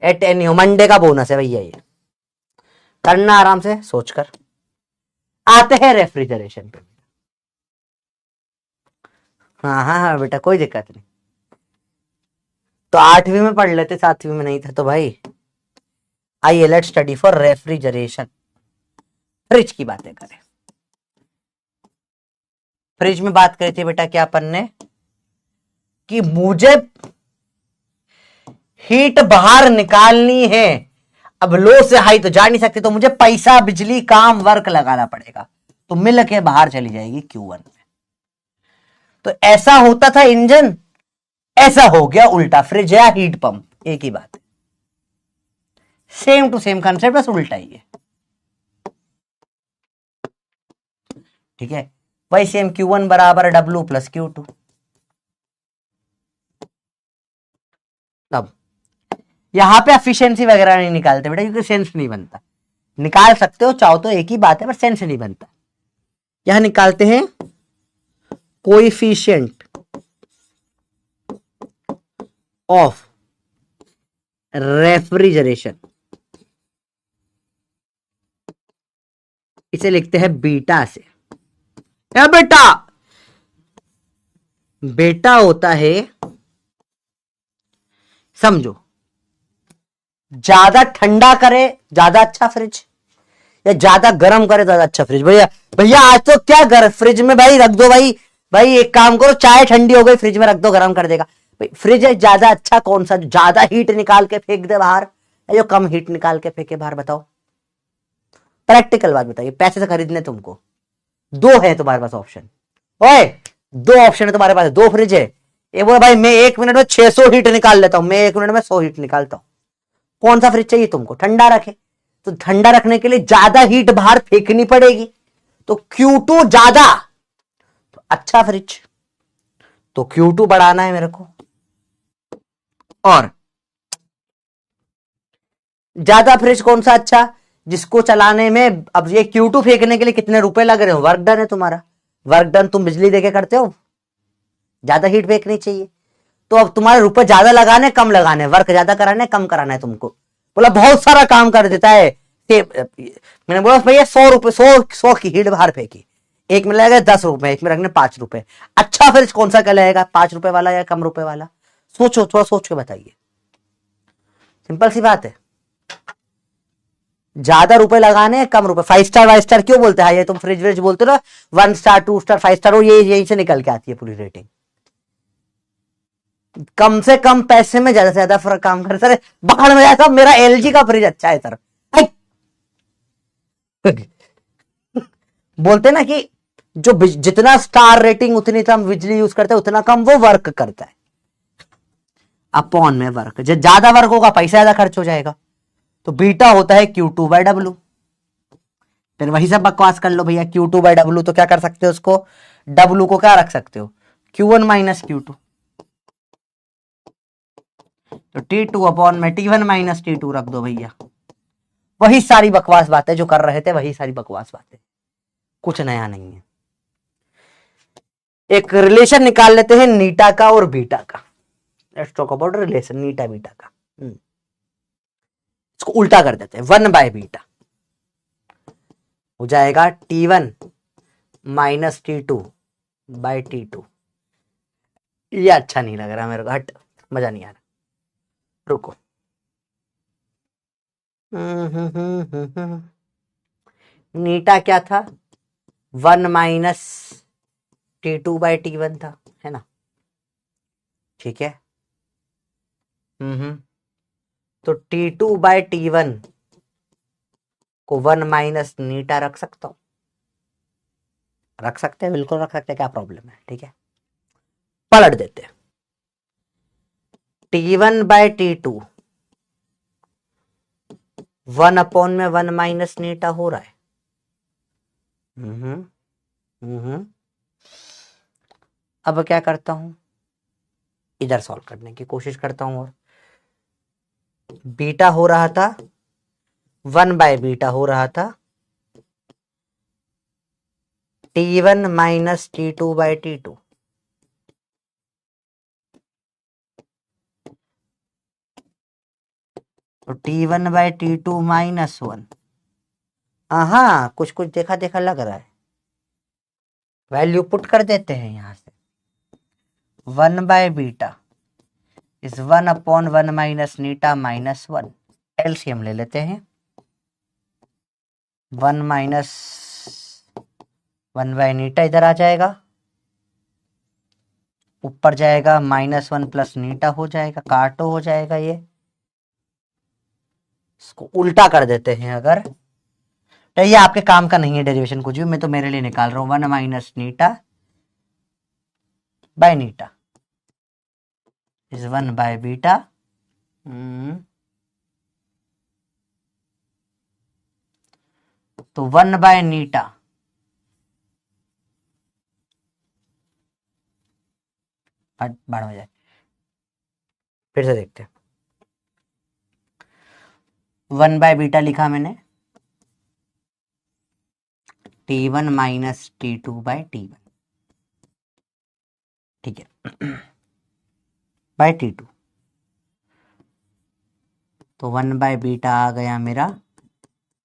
at any, Monday का बोनस है भैया। ये करना आराम से सोचकर। आते हैं रेफ्रिजरेशन पे। हाँ हाँ हाँ बेटा, कोई दिक्कत नहीं। तो 8वीं में पढ़ लेते, 7वीं में नहीं था तो भाई। आइए let's study for refrigeration. Fridge की बातें करें। फ्रिज में बात करी थी बेटा क्या अपन ने, कि मुझे हीट बाहर निकालनी है। अब लो से हाई तो जा नहीं सकते, तो मुझे पैसा बिजली काम वर्क लगाना पड़ेगा, तो मिल के बाहर चली जाएगी Q1 में। तो ऐसा होता था इंजन, ऐसा हो गया उल्टा फ्रिज या हीट पंप, एक ही बात है। सेम टू सेम कंसेप्ट, बस उल्टा ही है, ठीक है? वही सेम Q1 बराबर W प्लस Q2। अब यहां पे एफिशिएंसी वगैरह नहीं निकालते बेटा, क्योंकि सेंस नहीं बनता। निकाल सकते हो चाहो तो, एक ही बात है, पर सेंस नहीं बनता। यहां निकालते हैं कोएफिशिएंट ऑफ रेफ्रिजरेशन, इसे लिखते हैं बीटा से। या बेटा, बेटा होता है, समझो, ज्यादा ठंडा करे ज्यादा अच्छा फ्रिज, या ज्यादा गर्म करे ज्यादा अच्छा फ्रिज। भैया भैया आज तो क्या घर फ्रिज में भाई रख दो भाई, भाई एक काम करो, चाय ठंडी हो गई फ्रिज में रख दो, गर्म कर देगा भाई। फ्रिज है ज्यादा अच्छा कौन सा, जो ज्यादा हीट निकाल के फेंक दे बाहर, या जो कम हीट निकाल के फेंके बाहर? बताओ, प्रैक्टिकल बात बताइए, पैसे से खरीदने तुमको। दो है तुम्हारे पास ऑप्शन, ओए दो ऑप्शन है तुम्हारे पास, दो फ्रिज है। ये बोला भाई मैं 1 मिनट में 600 हीट निकाल लेता हूं, मैं 1 मिनट में 100 हीट निकालता हूं। कौन सा फ्रिज चाहिए तुमको? ठंडा रखे, तो ठंडा रखने के लिए ज्यादा हीट बाहर फेंकनी पड़ेगी, तो Q2 ज्यादा, तो अच्छा फ्रिज, तो Q2 बढ़ाना है मेरे को। और ज्यादा फ्रिज कौन सा अच्छा, जिसको चलाने में, अब ये Q2 फेंकने के लिए कितने रुपए लग रहे हो, वर्क डन है तुम्हारा, वर्क डन तुम बिजली देके करते हो, ज्यादा हीट फेंकनी चाहिए, तो अब तुम्हारे रुपए ज्यादा लगाने कम लगाने, वर्क ज्यादा कराने कम कराना है तुमको। बोला बहुत सारा काम कर देता है। मैंने बोला भैया 100 रुपए, 100 की हीट बाहर फेंकी, एक में लगेगा 10 रुपए, एक में रखने 5 रुपए, अच्छा फ्रिज कौन सा कहलाएगा, 5 रुपए वाला या कम रुपए वाला? सोचो, थोड़ा सोच के बताइए, सिंपल सी बात है। ज्यादा रुपए लगाने कम रुपए, 5 स्टार 5 स्टार क्यों बोलते हैं, ये तुम फ्रिज व्रिज बोलते हो ना, 1 स्टार 2 स्टार 5 स्टार, वो ये यहीं से निकल के आती है पूरी रेटिंग। कम से कम पैसे में ज्यादा से ज्यादा फर्क काम कर सर, बाहर में जाए मेरा LG का फ्रिज अच्छा है सर। बोलते ना कि जो जितना स्टार रेटिंग उतनी कम बिजली यूज करता है, उतना कम वो वर्क करता है, अपॉन में वर्क, जो ज्यादा वर्क होगा पैसा ज्यादा खर्च हो जाएगा, तो बीटा होता है Q2/W। फिर वही सब बकवास कर लो भैया, Q2/W, तो क्या कर सकते हो उसको, W को क्या रख सकते हो, Q1 - Q2, तो T2 अपॉन में T1 - T2 रख दो भैया। वही सारी बकवास बातें जो कर रहे थे, वही सारी बकवास बातें, कुछ नया नहीं है। एक रिलेशन निकाल लेते हैं नीटा का और बीटा का। Let's talk about relation Neeta beta का। इसको उल्टा कर देते हैं, 1/बीटा हो जाएगा T1 - T2/T2। ये अच्छा नहीं लग रहा मेरे को, हट, मजा नहीं आ रहा, रुको। नीटा क्या था, 1 - T2/T1 था, है ना, ठीक है। तो T2/T1 को 1 - नीटा रख सकता हूं, रख सकते हैं, बिल्कुल रख सकते हैं, क्या प्रॉब्लम है, ठीक है। पलट देते हैं, T1/T2 1/1 - नीटा हो रहा है। अब क्या करता हूं, इधर सॉल्व करने की कोशिश करता हूं, और बीटा हो रहा था, 1/बीटा हो रहा था T1 - T2/T2, तो T1/T2 - 1। हाँ, कुछ कुछ देखा देखा लग रहा है, वैल्यू पुट कर देते हैं यहां से, 1/बीटा इज 1/1 - नीटा -1, एलसीएम ले लेते हैं, 1 - 1/नीटा इधर आ जाएगा, ऊपर जाएगा -1 + नीटा हो जाएगा, काटो हो जाएगा ये, इसको उल्टा कर देते हैं अगर, तो ये आपके काम का नहीं है डेरिवेशन कुछ भी, मैं तो मेरे लिए निकाल रहा हूं, 1 - नीटा/नीटा इज 1/बीटा, तो 1/नीटा बढ़ हो जाए, फिर से देखते हैं, 1/बीटा लिखा मैंने, T1 - T2/T1, ठीक है, बाय T2, तो 1/β आ गया मेरा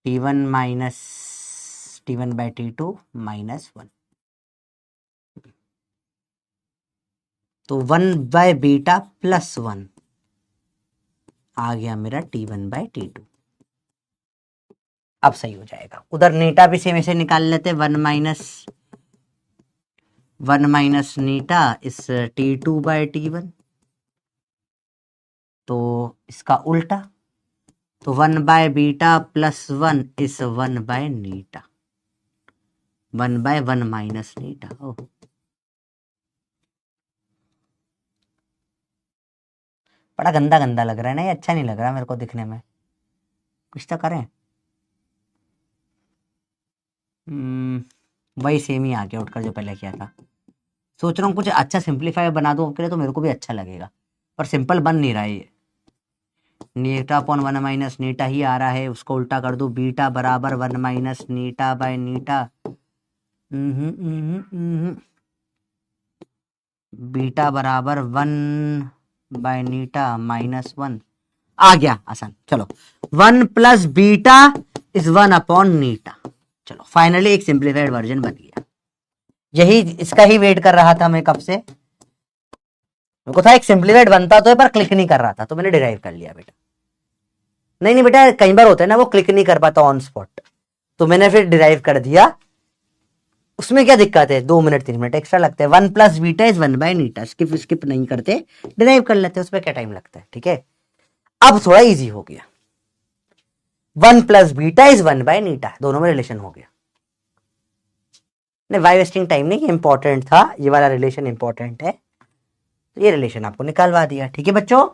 T1 माइनस T1/T2 -1। तो 1/β +1 आ गया मेरा T1/T2। अब सही हो जाएगा। उधर नीटा भी सेम ऐसे निकाल लेते, 1 माइनस नीटा इस T2/T1। तो इसका उल्टा, तो 1/β +1 इस 1/नीटा, 1/1 माइनस नीटा। ओह, बड़ा गंदा गंदा लग रहा है ना, ये अच्छा नहीं लग रहा मेरे को दिखने में, कुछ तो करें। वही सेम ही आ गया उठकर जो पहले किया था। सोच रहा हूँ कुछ अच्छा सिंपलीफाई बना दूँ आपके लिए, तो मेरे को भी अच्छा लगेगा, पर सिंपल बन नहीं रहा है ये। नीटा अपॉन 1 माइनस नीटा ही आ रहा है, उसको उल्टा कर दूँ, बीटा बराबर 1 माइनस नीटा बाय नीटा। बीटा बराबर 1/नीटा -1 आ गया आसान। चलो 1 प्लस बीटा इज 1 अपॉन नीटा। चलो फाइनली एक सिंप्लीफाइड वर्जन बन गया। यही इसका ही वेट कर रहा था मैं कब से, मेरे को था एक सिंप्लीफाइड बनता तो है, पर क्लिक नहीं कर रहा था, तो मैंने डिराइव कर लिया बेटा। नहीं बेटा, कई बार होता है ना वो क्लिक नहीं कर पाता ऑन स्पॉट, तो मैंने फिर डिराइव कर दिया। उसमें क्या दिक्कत है, 2 मिनट 3 मिनट एक्स्ट्रा लगते हैं। 1 प्लस बीटा इज 1/नीटा, स्किप नहीं करते, डिराइव कर लेते हैं, उसमें क्या टाइम लगता है। ठीक है, अब थोड़ा इजी हो गया। 1 प्लस बीटा इज 1/नीटा, दोनों में रिलेशन हो गया। नहीं, वाई वेस्टिंग टाइम नहीं, इंपॉर्टेंट था, ये वाला रिलेशन इंपॉर्टेंट है, तो ये रिलेशन आपको निकालवा दिया। ठीक है बच्चों,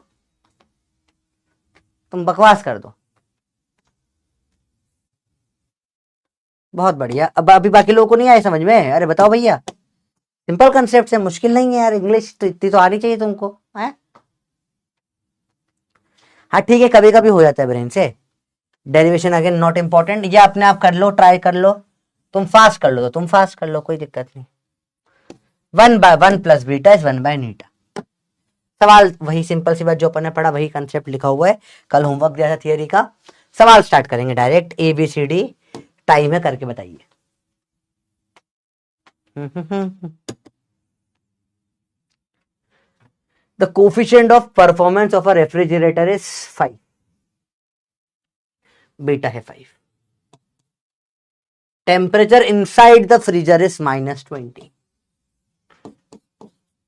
तुम बकवास कर दो, बहुत बढ़िया। अब अभी बाकी लोगों को नहीं आए समझ में? अरे बताओ भैया, सिंपल कंसेप्ट है, मुश्किल नहीं है यार, इंग्लिश तो इतनी तो आनी चाहिए तुमको है? हाँ ठीक है, कभी कभी हो जाता है ब्रेन से। डेरिवेशन अगेन नॉट इंपॉर्टेंट, ये अपने आप कर लो, ट्राई कर लो, तुम फास्ट कर लो तो तुम फास्ट कर लो, कोई दिक्कत नहीं। 1 प्लस बीटा इज 1/नीटा। सवाल वही सिंपल सी बात जो अपन ने पढ़ा, वही कंसेप्ट लिखा हुआ है, कल होमवर्क दिया था थियरी का। सवाल स्टार्ट करेंगे डायरेक्ट, ABCD टाइम है, करके बताइए। The coefficient of performance of a refrigerator is 5, beta है 5। Temperature inside the freezer is -20,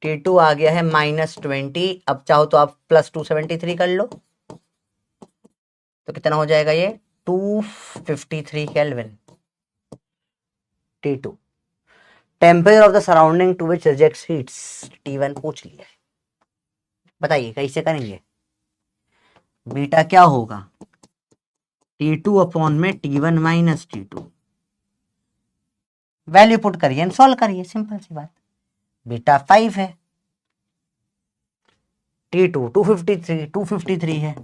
T2 आ गया है -20। अब चाहो तो आप +273 कर लो, तो कितना हो जाएगा ये 253 kelvin. T2 temperature of the surrounding to which rejects heats, T1 पूछ लिया है, बताइए कैसे करेंगे। बीटा क्या होगा, T2 अपॉन में T1 minus T2, value put करिए एंड सॉल्व करिए, सिंपल सी बात। बीटा 5 है, T2 253 है,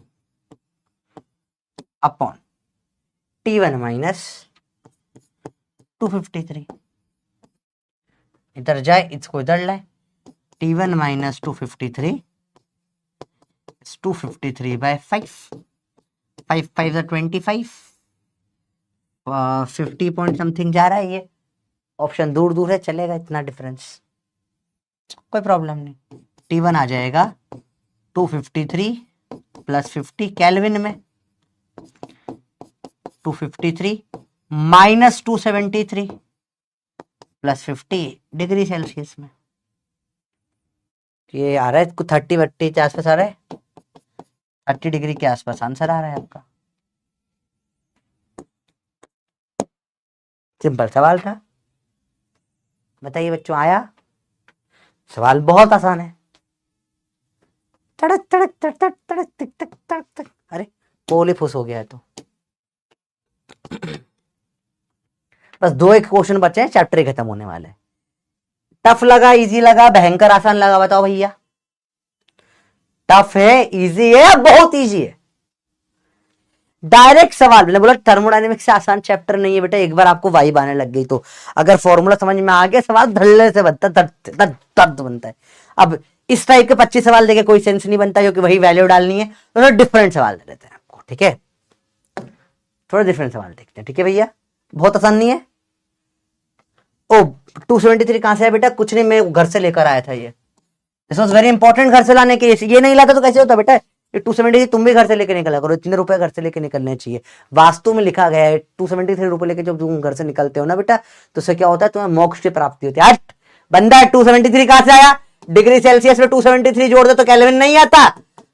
अपॉन T1 माइनस 253, इधर जाए इसको इधर लाए, T1 माइनस 253 253/5, 5 5 25, 50 पॉइंट समथिंग जा रहा है। ये ऑप्शन दूर दूर है, चलेगा इतना डिफरेंस, कोई प्रॉब्लम नहीं। T1 आ जाएगा 253 प्लस 50 केल्विन में, 253 माइनस 273 प्लस 50 डिग्री सेल्सियस में। ये आ रहा है 30 के आसपास आ रहा है, 30 डिग्री के आसपास आंसर आ रहा है आपका। सिंपल सवाल था, बताइए बच्चों, आया? सवाल बहुत आसान है। तड़क तड़क तड़क तड़क तड़क तक तक तड़क तक, अरे पोल ही फुस हो गया है तो। बस 2-1 क्वेश्चन बचे हैं, चैप्टर ही खत्म होने वाला है। टफ लगा, इजी लगा, भयंकर आसान लगा, बताओ भैया। टफ है, इजी है, बहुत इजी है। डायरेक्ट सवाल, मैंने बोला थर्मोडायनेमिक्स से आसान चैप्टर नहीं है बेटा, एक बार आपको वाइब आने लग गई तो, अगर फॉर्मूला समझ में आ गया, सवाल धड़ल्ले से बनता है, दर्द बनता है। अब इस टाइप के 25 सवाल देके कोई सेंस नहीं बनता, क्योंकि वही वैल्यू डालनी है, तो डिफरेंट सवाल दे देते हैं आपको। ठीक है, थोड़ा डिफरेंट सवाल देखते हैं। ठीक है भैया, बहुत आसान नहीं है। ओ 273 कहां से है बेटा? कुछ नहीं, मैं घर से लेकर आया था ये। दिस वॉज वेरी इंपॉर्टेंट घर से लाने के लिए। ये नहीं लाता तो कैसे होता बेटा? ये 273 तुम भी घर से लेके निकला करो, इतने रुपए घर से लेके निकलने चाहिए। वास्तु में लिखा गया है 273 रुपए लेके जब तुम घर से निकलते हो ना बेटा, तो उससे क्या होता है? तुम्हें मोक्ष की प्राप्ति होती है। हट बंदा, 273 कहां से आया? डिग्री सेल्सियस में 273 जोड़ दो तो केल्विन नहीं आता।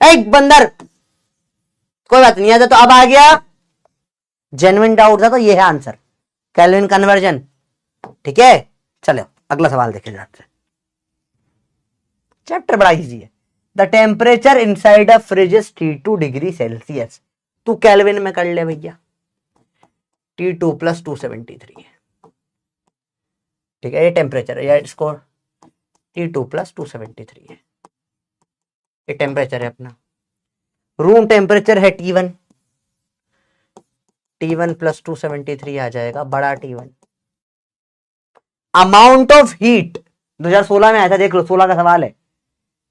एक बंदर, कोई बात नहीं आता तो अब आ गया। जेन्युइन डाउट था तो ये है आंसर, केल्विन कन्वर्जन। ठीक है, चलो अगला सवाल देखे जाते हैं। चैप्टर बड़ा इजी है। The temperature inside a fridge is T2 degree Celsius. तू केल्विन में कर ले भैया, T2 + 273 है। ठीक है, ये टेम्परेचर है, इसको T2 + 273 है, ये टेम्परेचर है अपना। रूम टेम्परेचर है T1, T1 + 273 आ जाएगा, बड़ा T1। अमाउंट ऑफ हीट 2016 में आया था, देख लो 16 का सवाल है।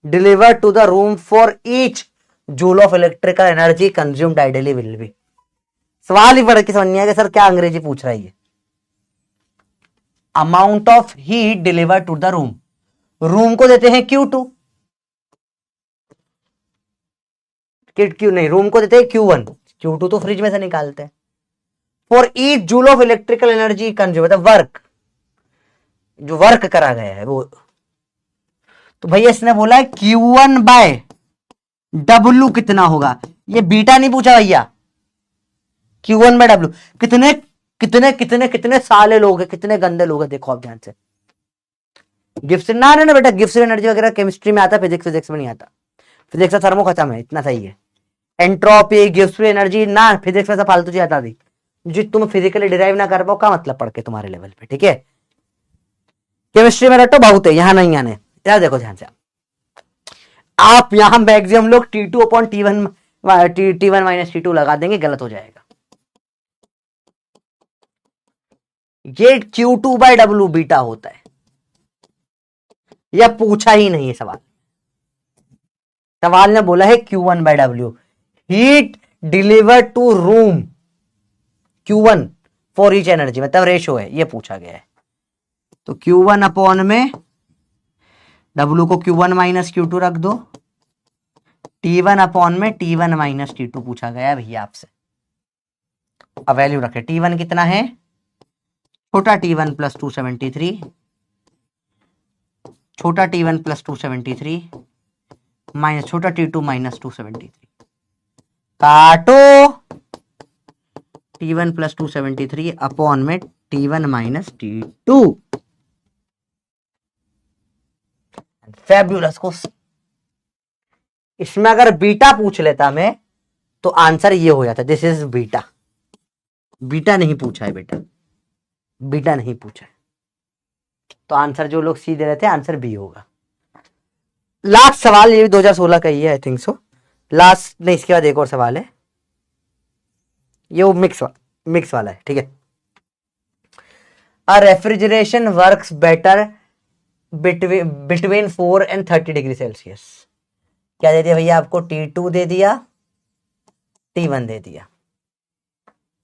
Deliver to the room for each joule of electrical energy consumed ideally will be. सवाल ही पढ़ के समझ नहीं आया सर क्या अंग्रेजी पूछ रहा है ये। Amount of heat deliver to the room, room को देते हैं Q2, क्यू नहीं, रूम को देते हैं Q1, Q2 तो फ्रिज में से निकालते हैं। For each joule of electrical energy consume, मतलब वर्क, जो वर्क करा गया है वो। तो भैया इसने बोला है Q1/W कितना होगा? ये बीटा नहीं पूछा भैया, Q1/W। कितने कितने कितने कितने साले लोग हैं, कितने गंदे लोग हैं, देखो आप ध्यान से। गिब्सन ना ना बेटा, गिब्सन एनर्जी वगैरह केमिस्ट्री में आता, फिजिक्स में नहीं आता। फिजिक्स का थर्मो खत्म है, इतना सही है। एंट्रोपी, गिब्सन एनर्जी ना, फिजिक्स में सब फालतू चीज आता थी जो तुम फिजिकली डिराइव ना कर पाओ, का मतलब पढ़ के तुम्हारे लेवल पे। ठीक है, केमिस्ट्री में रटो बहुत है, यहां नहीं आने। यार देखो ध्यान से, आप यहां मैक्सिमम लोग T2/T1 T1 - T2 लगा देंगे, गलत हो जाएगा। ये Q2/W बीटा होता है, यह पूछा ही नहीं है सवाल। सवाल ने बोला है Q1/W, heat deliver to room Q1 for each energy, मतलब रेशो है, ये पूछा गया है। तो Q1 में W को Q1 - Q2 रख दो, T1 में T1 - T2 पूछा गया भैया आपसे। अब वैल्यू रखे, T1 कितना है? छोटा T1 + 273, छोटा T1 + 273 माइनस छोटा T2 - 273, काटो। T1 + 273 अपॉन में T1 - T2। फैब्यूलस को इसमें अगर बीटा पूछ लेता मैं तो आंसर ये हो जाता, दिस इज बीटा। बीटा नहीं पूछा है बेटा, बीटा नहीं पूछा है, तो आंसर जो लोग सी दे रहे थे आंसर बी होगा। लास्ट सवाल, ये भी 2016 का ही है आई थिंक सो। लास्ट नहीं, इसके बाद एक और सवाल है, ये वो मिक्स वाला है। ठीक है, a refrigeration works better between 4 and 30 degree Celsius. क्या दे दिया भैया आपको? T2 दे दिया, T1 दे दिया।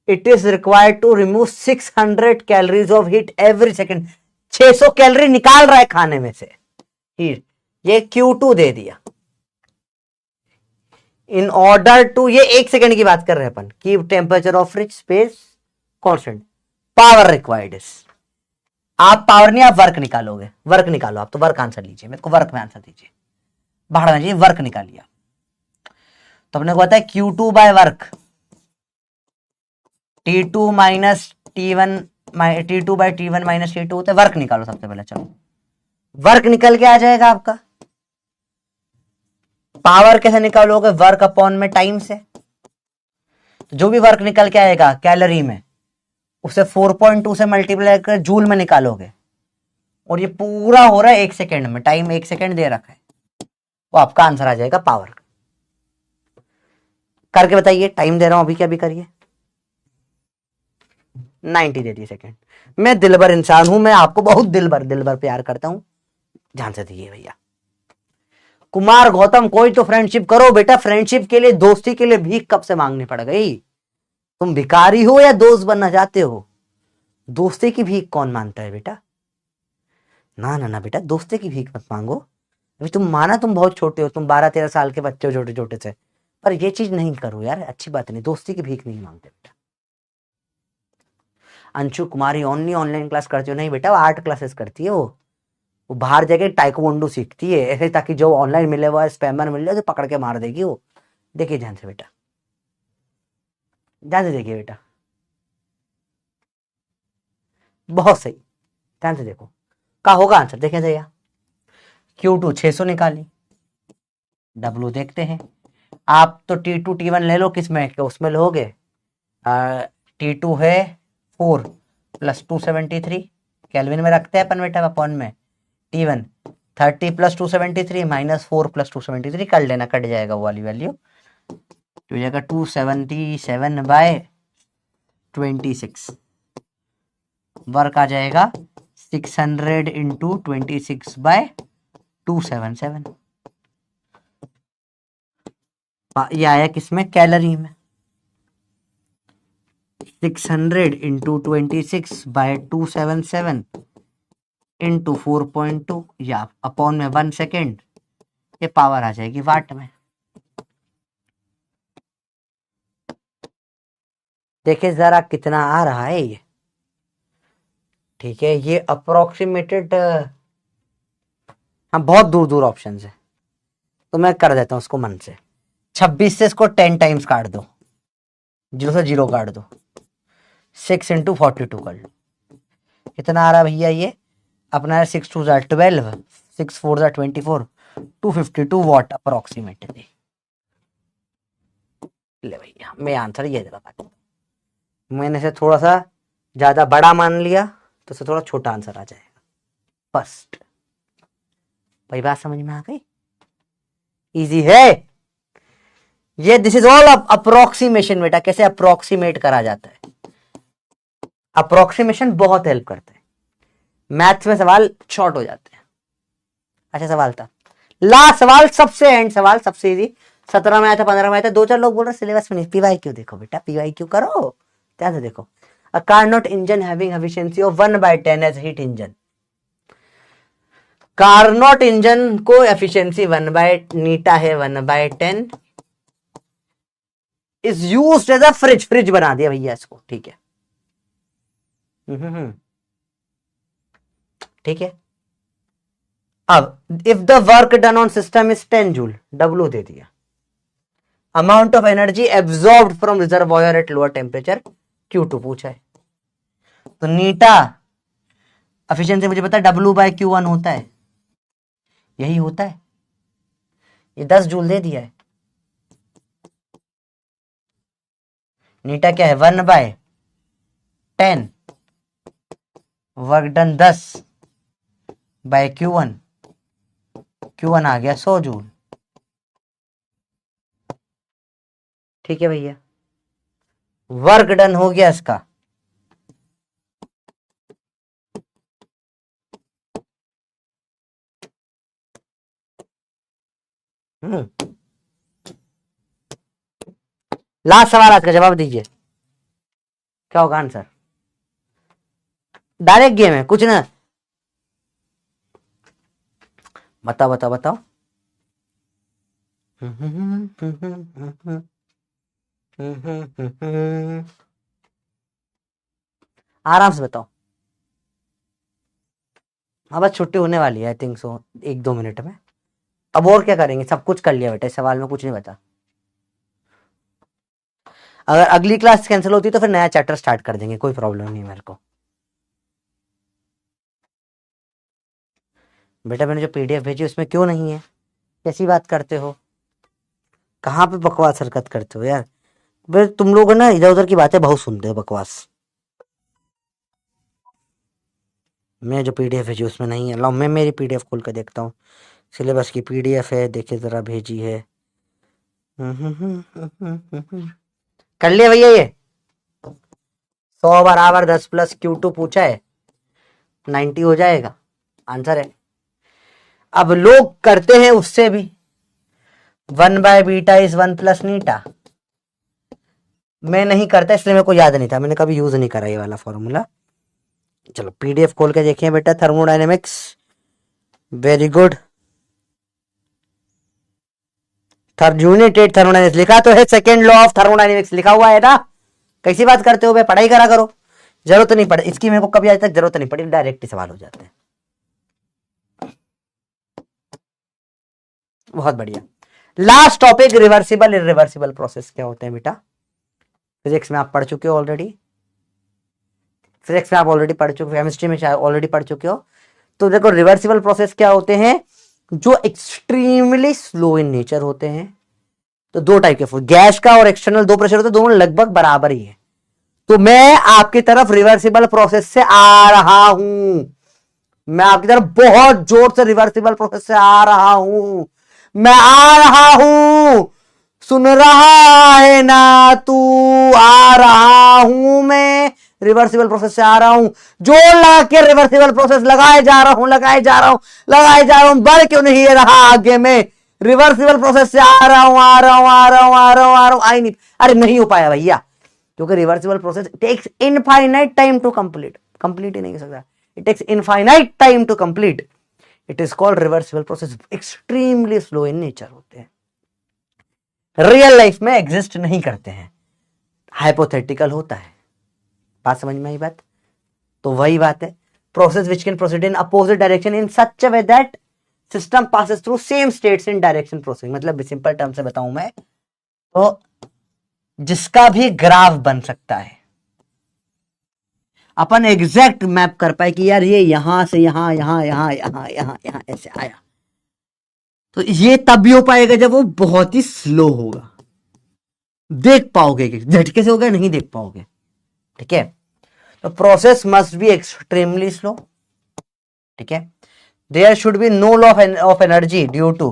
It is required to remove 600 calories of heat every second. 600 calorie निकाल रहा है खाने में से हीट, ये Q2 दे दिया। इन ऑर्डर टू, ये 1 सेकेंड की बात कर रहे हैं अपन, keep temperature of fridge space constant, power required is. आप पावर नहीं, आप वर्क निकालोगे, वर्क निकालो आप, तो वर्क आंसर लीजिए, मेरे को वर्क में आंसर दीजिए, बाहर में वर्क निकालिए। तो अपने को पता है Q2/वर्क, T2 - T1 T2/T1 - T2 होता है। वर्क निकालो सबसे पहले, चलो वर्क निकल के आ जाएगा आपका। पावर कैसे निकालोगे? वर्क अपॉन में टाइम से, तो जो भी वर्क निकल के आएगा कैलोरी में, उसे 4.2 से मल्टीप्लाई कर जूल में निकालोगे, और ये पूरा हो रहा है 1 सेकेंड में, टाइम 1 सेकेंड दे रखा है, वो आपका आंसर आ जाएगा पावर। करके बताइए, टाइम दे रहा हूं अभी, क्या भी करिए। 90 दे दिए सेकेंड। मैं दिलबर इंसान हूं, मैं आपको बहुत दिलबर प्यार करता हूं, ध्यान से दिए भैया। कुमार गौतम कोई तो फ्रेंडशिप करो बेटा, फ्रेंडशिप के लिए दोस्ती के लिए भीख कब से मांगनी पड़ गई? तुम भिखारी हो या दोस्त बनना चाहते हो? दोस्ती की भीख कौन मांगता है बेटा? ना ना ना बेटा, दोस्ती की भीख मत मांगो। अभी तुम माना तुम बहुत छोटे हो, तुम 12-13 साल के बच्चे हो, छोटे छोटे से, पर ये चीज नहीं करो यार, अच्छी बात नहीं, दोस्ती की भीख नहीं मांगते बेटा। अंशु कुमारी ओनली ऑनलाइन क्लास करती हो? नहीं बेटा, वो 8 क्लासेस करती है, वो बाहर जाके टाइकोंडो सीखती है ऐसे, ताकि जो ऑनलाइन मिले हुआ स्पैमर मिल जाए तो पकड़ के मार देगी वो। देखिए ध्यान से बेटा, ध्यान से देखिए बेटा, बहुत सही, ध्यान से देखो, क्या होगा आंसर देखें भैया। Q2 600 निकाली, W देखते हैं। आप तो T2 T1 ले लो, किसमें उसमें लोगे? T2 है 4 + 273, केल्विन में रखते हैं अपन बेटा, अपॉन में T1 30 + 273 -4 + 273 कर लेना, कट जाएगा वो वाली वैल्यू, तो जाएगा 277/26। वर्क आ जाएगा 600 × 26/277। ये आया किसमें? कैलोरी में। 600 × 26/277 × 4.2 या अपॉन में 1 सेकेंड, ये पावर आ जाएगी वाट में। देखिए जरा कितना आ रहा है ये, ठीक है, ये अप्रोक्सीमेटेड, हाँ बहुत दूर दूर ऑप्शन है, तो मैं कर देता हूँ उसको मन से। 26 से इसको 10 टाइम्स काट दो, 0 से 0 काट दो, 6 × 42 कर लो, कितना आ रहा भैया ये अपना? 6 2 12, 6 4 24, 252 वॉट अप्रोक्सीमेटली। ले भैया मैं आंसर ये दे रहा था, मैंने से थोड़ा सा ज्यादा बड़ा मान लिया तो से थोड़ा छोटा आंसर आ जाएगा। फर्स्ट भाई बात समझ में आ गई? इजी है ये, दिस इज ऑल अप्रोक्सीमेशन बेटा, कैसे अप्रोक्सीमेट करा जाता है। अप्रोक्सीमेशन बहुत हेल्प करता है, मैथ्स में सवाल शॉर्ट हो जाते हैं। अच्छा सवाल था, लास्ट सवाल, सबसे एंड सवाल, सबसे इजी, 17 में आया था, 15 में आया था, 2-4 लोग बोल रहे सिलेबस में नहीं। पीवाई क्यों देखो बेटा, पीवाई क्यों करो, ध्यान से देखो। A Carnot engine having efficiency of 1/10 as heat engine. Carnot engine को एफिशिएंसी 1/नीटा है 1/10, is used as a fridge, fridge बना दिया भैया इसको, ठीक है। ठीक है, अब if the work done on system is 10 joule, W दे दिया। Amount of energy absorbed from reservoir at lower temperature, Q2 पूछा है। तो नीटा एफिशिएंसी मुझे पता है W/Q1 होता है, यही होता है, ये 10 जूल दे दिया है। नीटा क्या है? 1/10, वर्क डन 10/Q1, Q1 आ गया 100 जूल। ठीक है भैया, वर्क डन हो गया इसका, लास्ट सवाल आज का, जवाब दीजिए क्या होगा आंसर। डायरेक्ट गेम है, कुछ ना, बताओ बताओ बताओ। आराम से बताओ, हाँ बस छुट्टी होने वाली है आई थिंक सो, 1-2 मिनट में। अब और क्या करेंगे, सब कुछ कर लिया बेटा, इस सवाल में कुछ नहीं बता। अगर अगली क्लास कैंसिल होती तो फिर नया चैप्टर स्टार्ट कर देंगे, कोई प्रॉब्लम नहीं मेरे को। बेटा मैंने जो PDF भेजी उसमें क्यों नहीं है? कैसी बात करते हो, कहाँ पे बकवास हरकत करते हो यार। भाई तुम लोग ना इधर उधर की बातें बहुत सुनते हो, बकवास। मैं जो PDF भेजी उसमें नहीं है, लाओ मैं मेरी PDF खोल कर देखता हूँ, सिलेबस की PDF है, देखिए जरा भेजी है। कर लिया भैया ये 100 बराबर 10 + Q2 पूछा है, 90 हो जाएगा, आंसर है। अब लोग करते हैं उससे भी, 1/β=1+η। मैं नहीं करता इसलिए मेरे को याद नहीं था, मैंने कभी यूज नहीं करा ये वाला फॉर्मूला। चलो पीडीएफ खोल के देखिए बेटा, thermodynamics, very good. Unit 8 thermodynamics लिखा तो है, सेकेंड लॉ ऑफ थर्मोडायनेमिक्स लिखा हुआ है ना। कैसी बात करते हो भाई, पढ़ाई करा करो। जरूरत नहीं पड़ी इसकी, मेरे को कभी आज तक जरूरत नहीं पड़ी, डायरेक्ट ही सवाल हो जाते हैं। बहुत बढ़िया। Last topic, reversible irreversible process क्या होते हैं बेटा। फिजिक्स में आप पढ़ चुके हो ऑलरेडी, फिजिक्स में आप ऑलरेडी पढ़ चुके हो, केमिस्ट्री में ऑलरेडी पढ़ चुके हो। तो देखो रिवर्सिबल प्रोसेस क्या होते हैं, जो एक्सट्रीमली स्लो इन नेचर होते हैं। तो दो टाइप के, गैस का और एक्सटर्नल दो प्रेशर होते हैं, दोनों लगभग बराबर ही है। तो मैं आपकी तरफ रिवर्सिबल प्रोसेस से आ रहा हूं, मैं आपकी तरफ बहुत जोर से रिवर्सिबल प्रोसेस से आ रहा हूं, मैं आ रहा हूं, सुन रहा है ना तू, आ रहा हूं मैं, रिवर्सिबल प्रोसेस से आ रहा हूं। जोर लगा के रिवर्सिबल प्रोसेस लगाए जा रहा हूं, लगाए जा रहा हूं, लगाए जा रहा हूं, बढ़ क्यों नहीं रहा आगे में, रिवर्सिबल प्रोसेस से आ रहा हूं, आ रहा हूं, आ रहा हूं, आ रहा हूं, आ रहा हूं, आई नहीं, अरे नहीं हो पाया भैया, क्योंकि reversible process takes infinite time to complete, complete ही नहीं कर सकता, it takes infinite time to complete, it is called reversible process, extremely slow in nature होते हैं, रियल लाइफ में एग्जिस्ट नहीं करते हैं, हाइपोथेटिकल होता है। बात समझ में आई बात। तो वही बात है, process which can proceed in opposite direction in such a way that system passes through same states in direction process. मतलब सिंपल टर्म से बताऊं मैं तो, जिसका भी ग्राफ बन सकता है, अपन एग्जैक्ट मैप कर पाए कि यार ये यहां से यहां, यहां, यहां, यहां, यहां, यहां ऐसे आया, तो ये तब भी हो पाएगा जब वो बहुत ही स्लो होगा, देख पाओगे कि झटके से होगा, नहीं देख पाओगे। ठीक है, तो process must be extremely slow. ठीक है, there should be no law of energy due to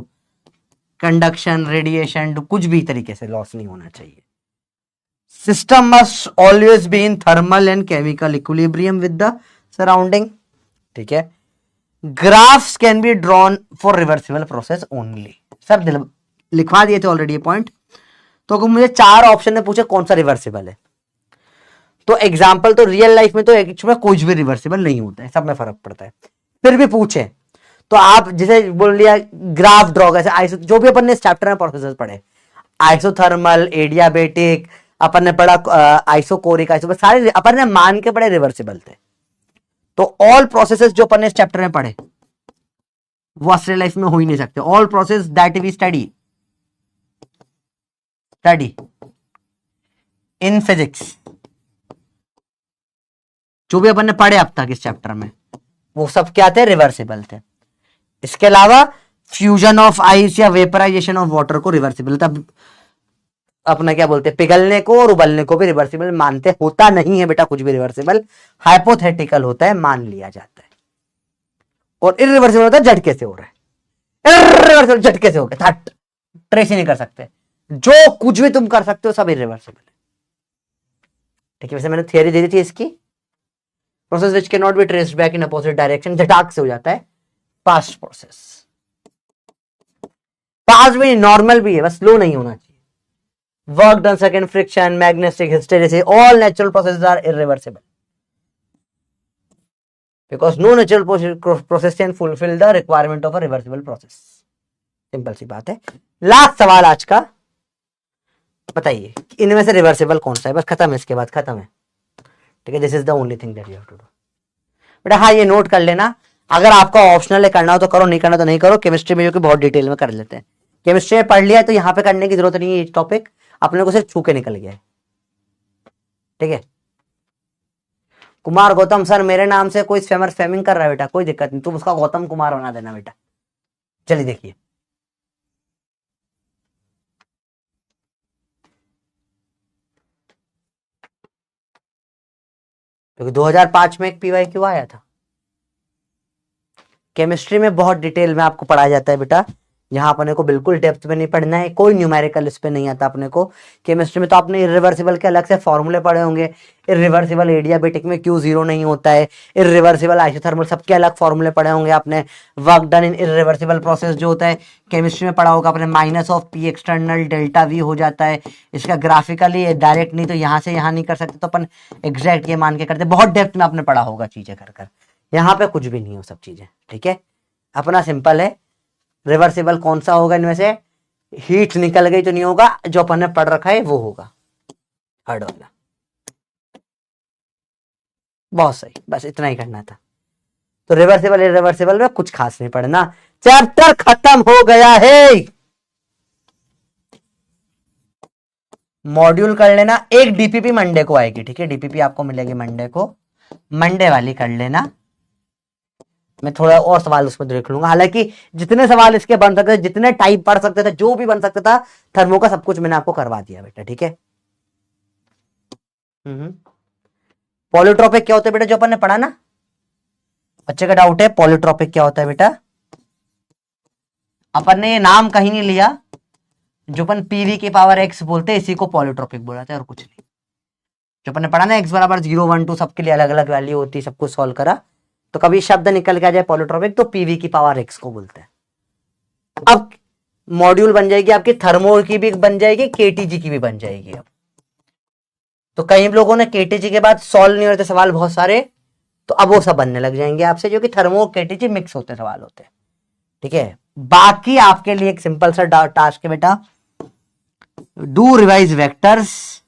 conduction, radiation, कुछ भी तरीके से लॉस नहीं होना चाहिए। System must always be in thermal and chemical equilibrium with the surrounding. ठीक है, graphs can be drawn for reversible process only. सब लिखवा दिए थे ऑलरेडी ये पॉइंट। तो अगर मुझे चार ऑप्शन में पूछे कौन सा रिवर्सिबल है, तो एग्जाम्पल तो रियल लाइफ में तो एक्चुअली कुछ भी रिवर्सिबल नहीं होता है, सब में फर्क पड़ता है। फिर भी पूछे तो आप जैसे बोल लिया ग्राफ ड्रॉ कैसे, आइसो, जो भी अपन ने इस चैप्टर में प्रोसेसेस पढ़े, आइसोथर्मल, एडियाबेटिक, अपन ने पढ़ा आइसोकोरिक, आइसो, सारे अपन ने मान के पढ़े रिवर्सिबल थे। तो ऑल प्रोसेसेस जो अपन ने इस चैप्टर में पढ़े वो असली लाइफ में हो ही नहीं सकते। All process that we study in physics, जो भी अपन ने पढ़े अब तक इस चैप्टर में, वो सब क्या थे, रिवर्सिबल थे। इसके अलावा फ्यूजन ऑफ आइस या वेपराइजेशन ऑफ वाटर को रिवर्सिबल, तब अपना क्या बोलते हैं, पिघलने को और उबलने को भी रिवर्सिबल मानते। होता नहीं है बेटा कुछ भी रिवर्सिबल, हाइपोथेटिकल होता है, मान लिया जाता है। और इरिवर्सिबल होता है झटके से हो रहा है, इरिवर्सिबल झटके से हो गया, ट्रेस ही नहीं कर सकते, जो कुछ भी तुम कर सकते हो सब इरिवर्सिबल है। ठीक है, वैसे मैंने थियरी दे दी थी इसकी, process which can not be traced back in opposite direction, झटाक से हो जाता है, फास्ट प्रोसेस। फास्ट भी नॉर्मल भी है, बस स्लो नहीं होना चाहिए। Work done, second friction, magnetic hysteresis, all natural processes are irreversible because no natural process can fulfil the requirement of a reversible process. Simple सी बात है। लास्ट सवाल आज का, बताइए इनमें से रिवर्सिबल कौन सा है, बस खत्म है, इसके बाद खत्म है। ठीक है, this is the only thing that you have to do बेटा। हाँ, ये नोट कर लेना, अगर आपका ऑप्शनल है करना हो तो करो, नहीं करना तो नहीं करो। केमिस्ट्री में जो कि बहुत डिटेल में कर लेते हैं, केमिस्ट्री में पढ़ लिया तो यहाँ पे करने की जरूरत नहीं है, टॉपिक अपने को सिर्फ छू के निकल गया है। ठीक है, कुमार गौतम सर मेरे नाम से कोई स्पैमिंग कर रहा है बेटा, कोई दिक्कत नहीं, तुम उसका गौतम कुमार बना देना बेटा। चलिए देखिए, क्योंकि 2005 में एक PYQ आया था। केमिस्ट्री में बहुत डिटेल में आपको पढ़ाया जाता है बेटा यहाँ अपने को बिल्कुल डेप्थ में नहीं पढ़ना है, कोई न्यूमेरिकल इस पे नहीं आता अपने को। केमिस्ट्री में तो आपने इरिवर्सिबल के अलग से फॉर्मूले पढ़े होंगे, इरिवर्सिबल एडियाबेटिक में क्यों जीरो नहीं होता है, इरिवर्सिबल आइसोथर्मल, सबके अलग फॉर्मूले पढ़े होंगे आपने। Work done in irreversible process जो होता है केमिस्ट्री में पढ़ा होगा आपने, minus of P external delta we हो जाता है। इसका ग्राफिकली डायरेक्ट नहीं तो यहाँ से यहाँ नहीं कर सकते, तो अपन एग्जैक्ट ये मान के करते, बहुत डेप्थ में आपने पढ़ा होगा चीजें कर कर। यहाँ पे कुछ भी नहीं हो सब चीजें, ठीक है। अपना सिंपल है, रिवर्सिबल कौन सा होगा इनमें से, हीट निकल गई तो नहीं होगा, जो अपन ने पढ़ रखा है वो होगा थर्ड वाला। बहुत सही, बस इतना ही करना था। तो रिवर्सिबल इरिवर्सिबल में कुछ खास नहीं पढ़ना, चैप्टर खत्म हो गया है। मॉड्यूल कर लेना, एक डीपीपी मंडे को आएगी, ठीक है, डीपीपी आपको मिलेगी मंडे को, मंडे वाली कर लेना। मैं थोड़ा और सवाल उसमें देख लूंगा, हालांकि जितने सवाल इसके बन सकते थे, जितने टाइप पढ़ सकते थे, जो भी बन सकता था थर्मो का, सब कुछ मैंने आपको करवा दिया बेटा, ठीक है। पॉलीट्रॉपिक क्या होता है बेटा, जो अपन ने पढ़ा ना, बच्चे का डाउट है पॉलीट्रॉपिक क्या होता है बेटा। अपन ने ये नाम कहीं नहीं लिया, जो अपन पीवी की पावर एक्स बोलते हैं इसी को पॉलीट्रॉपिक बोला था और कुछ नहीं। जो अपन ने पढ़ा ना एक्स बराबर 0 1 2 सबके लिए अलग अलग वैल्यू होती है, सब कुछ सॉल्व करा, तो कभी शब्द निकल के आ जाए पॉलीट्रॉपिक तो पीवी की पावर एक्स को बोलते हैं। अब मॉड्यूल बन जाएगी आपकी, थर्मो की भी बन जाएगी, केटीजी की भी बन जाएगी। अब तो कई लोगों ने केटीजी के बाद सॉल्व नहीं होते सवाल बहुत सारे, तो अब वो सब बनने लग जाएंगे आपसे, जो कि थर्मो केटीजी मिक्स होते सवाल होते हैं, ठीक है। बाकी आपके लिए एक सिंपल सा टास्क है बेटा, डू रिवाइज वेक्टर्स।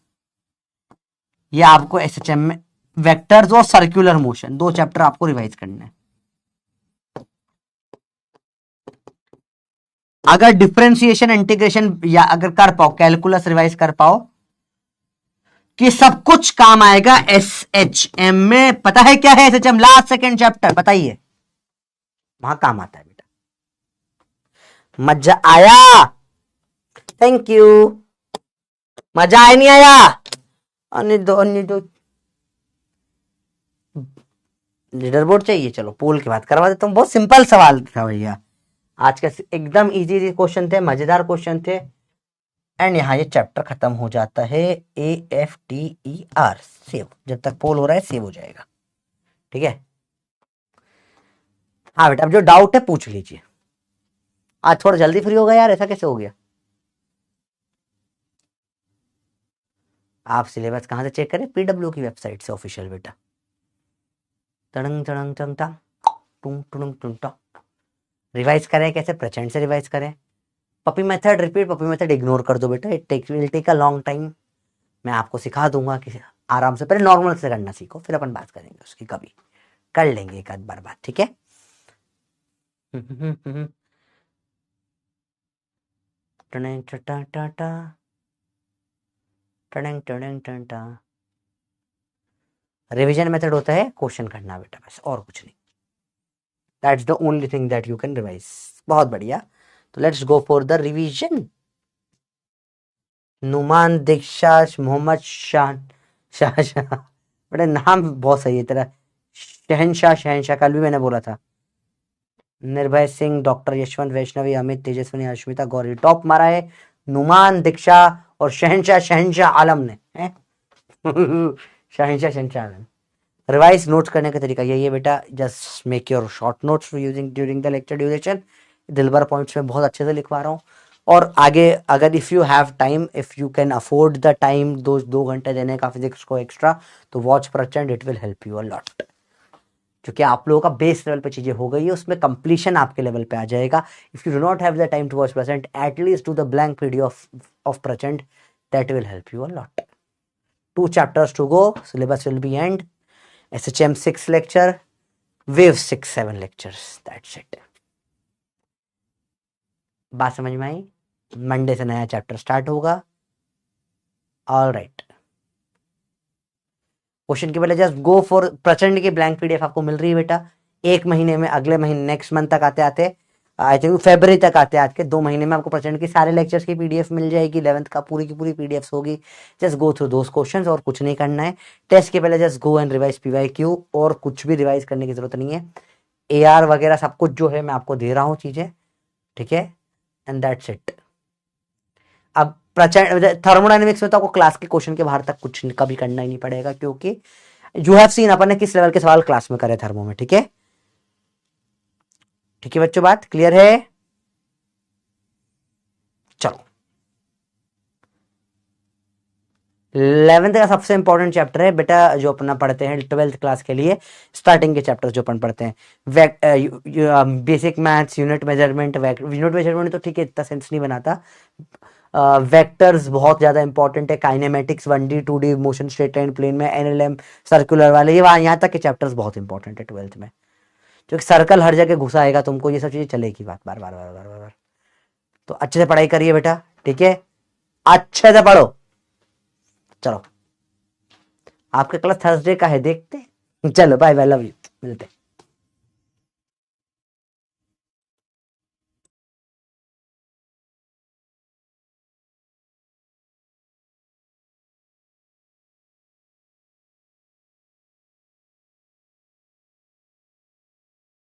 ये आपको एसएचएम में वेक्टर्स और सर्कुलर मोशन, दो चैप्टर आपको रिवाइज करने हैं। अगर डिफरेंशिएशन इंटीग्रेशन या अगर कर पाओ, कैलकुलस रिवाइज कर पाओ, कि सब कुछ काम आएगा एसएचएम में। पता है क्या है एसएचएम, लास्ट सेकंड चैप्टर, बताइए, वहां काम आता है बेटा। मजा आया, थैंक यू। मजा आया नहीं आया, अन्य दो लीडर बोर्ड चाहिए, चलो पोल की बात करवा देता हूं। बहुत सिंपल सवाल था भैया आज का, एकदम इजी क्वेश्चन थे, मजेदार क्वेश्चन थे। एंड यहाँ ये चैप्टर खत्म हो जाता है, AFTER सेव, जब तक पोल हो रहा है सेव हो जाएगा, ठीक है। हाँ बेटा, अब जो डाउट है पूछ लीजिए। आज थोड़ा जल्दी फ्री हो गया यार, ऐसा कैसे हो गया। आप सिलेबस कहां से चेक करें, PW की वेबसाइट से ऑफिशियल बेटा। तड़ंग तड़ंग टंग टंग टुंग टुंग टुंग टंग। रिवाइज करें कैसे, प्रचंड से रिवाइज करें, puppy method repeat, puppy method ignore कर दो बेटा, it will take a long time. मैं आपको सिखा दूंगा कि आराम से, पहले नॉर्मल से करना सीखो, फिर अपन बात करेंगे उसकी, कभी कर लेंगे एक आध बार बात, ठीक है। रिवीजन मेथड होता है क्वेश्चन करना बेटा, बस और कुछ नहीं। That's the only thing that you can revise. बहुत बढ़िया, तो let's go for the revision. Numan Diksha, Mohammad Shah, Shah बड़े नाम बहुत सही है तेरा, शहनशाह, शहनशाह कल भी मैंने बोला था। निर्भय सिंह, डॉक्टर यशवंत वैष्णवी, अमित तेजस्विनी, अश्मिता गौरी, टॉप मारा है नुमान दीक्षा और शहनशाह, शहनशाह आलम ने है। शहनशाह, शहनशाह आलम। रिवाइज नोट्स करने का तरीका यही है बेटा, just make your short notes using during the lecture duration. Dilbar points में बहुत अच्छे से लिखवा रहा हूँ, और आगे अगर if you have time, if you can afford the time, 2 घंटे देने का फिजिक्स को एक्स्ट्रा, तो वॉच प्रचंड, it will help you a lot. क्योंकि आप लोगों का बेस लेवल पे चीजें हो गई है, उसमें कंप्लीशन आपके लेवल पे आ जाएगा। If you do not have the time to watch Prachand, at least do the blank PDF of Prachand, that will help you a lot. 2 chapters to go, syllabus will be end, SHM 6 lecture, wave 6-7 lectures, that's it। बात समझ में आई, Monday से नया chapter start होगा। All right, question के पहले just go for प्रचंड की ब्लैंक पीडीएफ आपको मिल रही है बेटा, 1 महीने में, अगले महीने नेक्स्ट मंथ तक आते आते, आई थिंक फरवरी तक आते आज के 2 महीने में आपको प्रचंड की सारे लेक्चर्स की पीडीएफ मिल जाएगी, 11th का पूरी की पूरी पीडीएफ होगी। Just go through those questions, और कुछ नहीं करना है। टेस्ट के पहले just go and revise PYQ, और कुछ भी रिवाइज करने की जरूरत नहीं है। AR वगैरह सब कुछ जो है मैं आपको दे रहा हूँ चीजें, ठीक है। And that's it. अब प्रचंड थर्मोडायनेमिक्स में तो आपको क्लास के क्वेश्चन के बाहर तक कुछ कभी करना ही नहीं पड़ेगा, क्योंकि यू हैव सीन अपन ने किस लेवल के सवाल क्लास में करे थर्मो में। ठीक है, ठीक है बच्चों, बात क्लियर है? चलो, 11th का सबसे इंपॉर्टेंट चैप्टर है बेटा जो अपना पढ़ते हैं 12th क्लास के लिए, स्टार्टिंग के चैप्टर्स जो अपन पढ़ते हैं, basic maths, unit measurement. Unit measurement तो ठीक है, इतना सेंस नहीं बनाता। वेक्टर्स बहुत ज्यादा इंपॉर्टेंट है, kinematics 1D 2D motion straight line plane में, एनएलएम सर्कुलर वाले, ये यहाँ तक के चैप्टर्स बहुत इंपॉर्टेंट है 12th में, क्योंकि सर्कल हर जगह घुसा आएगा तुमको, ये सब चीजें चलेगी बात बार बार बार बार बार बार। तो अच्छे से पढ़ाई करिए बेटा, ठीक है, अच्छे से पढ़ो। चलो, आपका क्लास थर्सडे का है, देखते हैं। चलो बाय बाय, लव यू, मिलते हैं।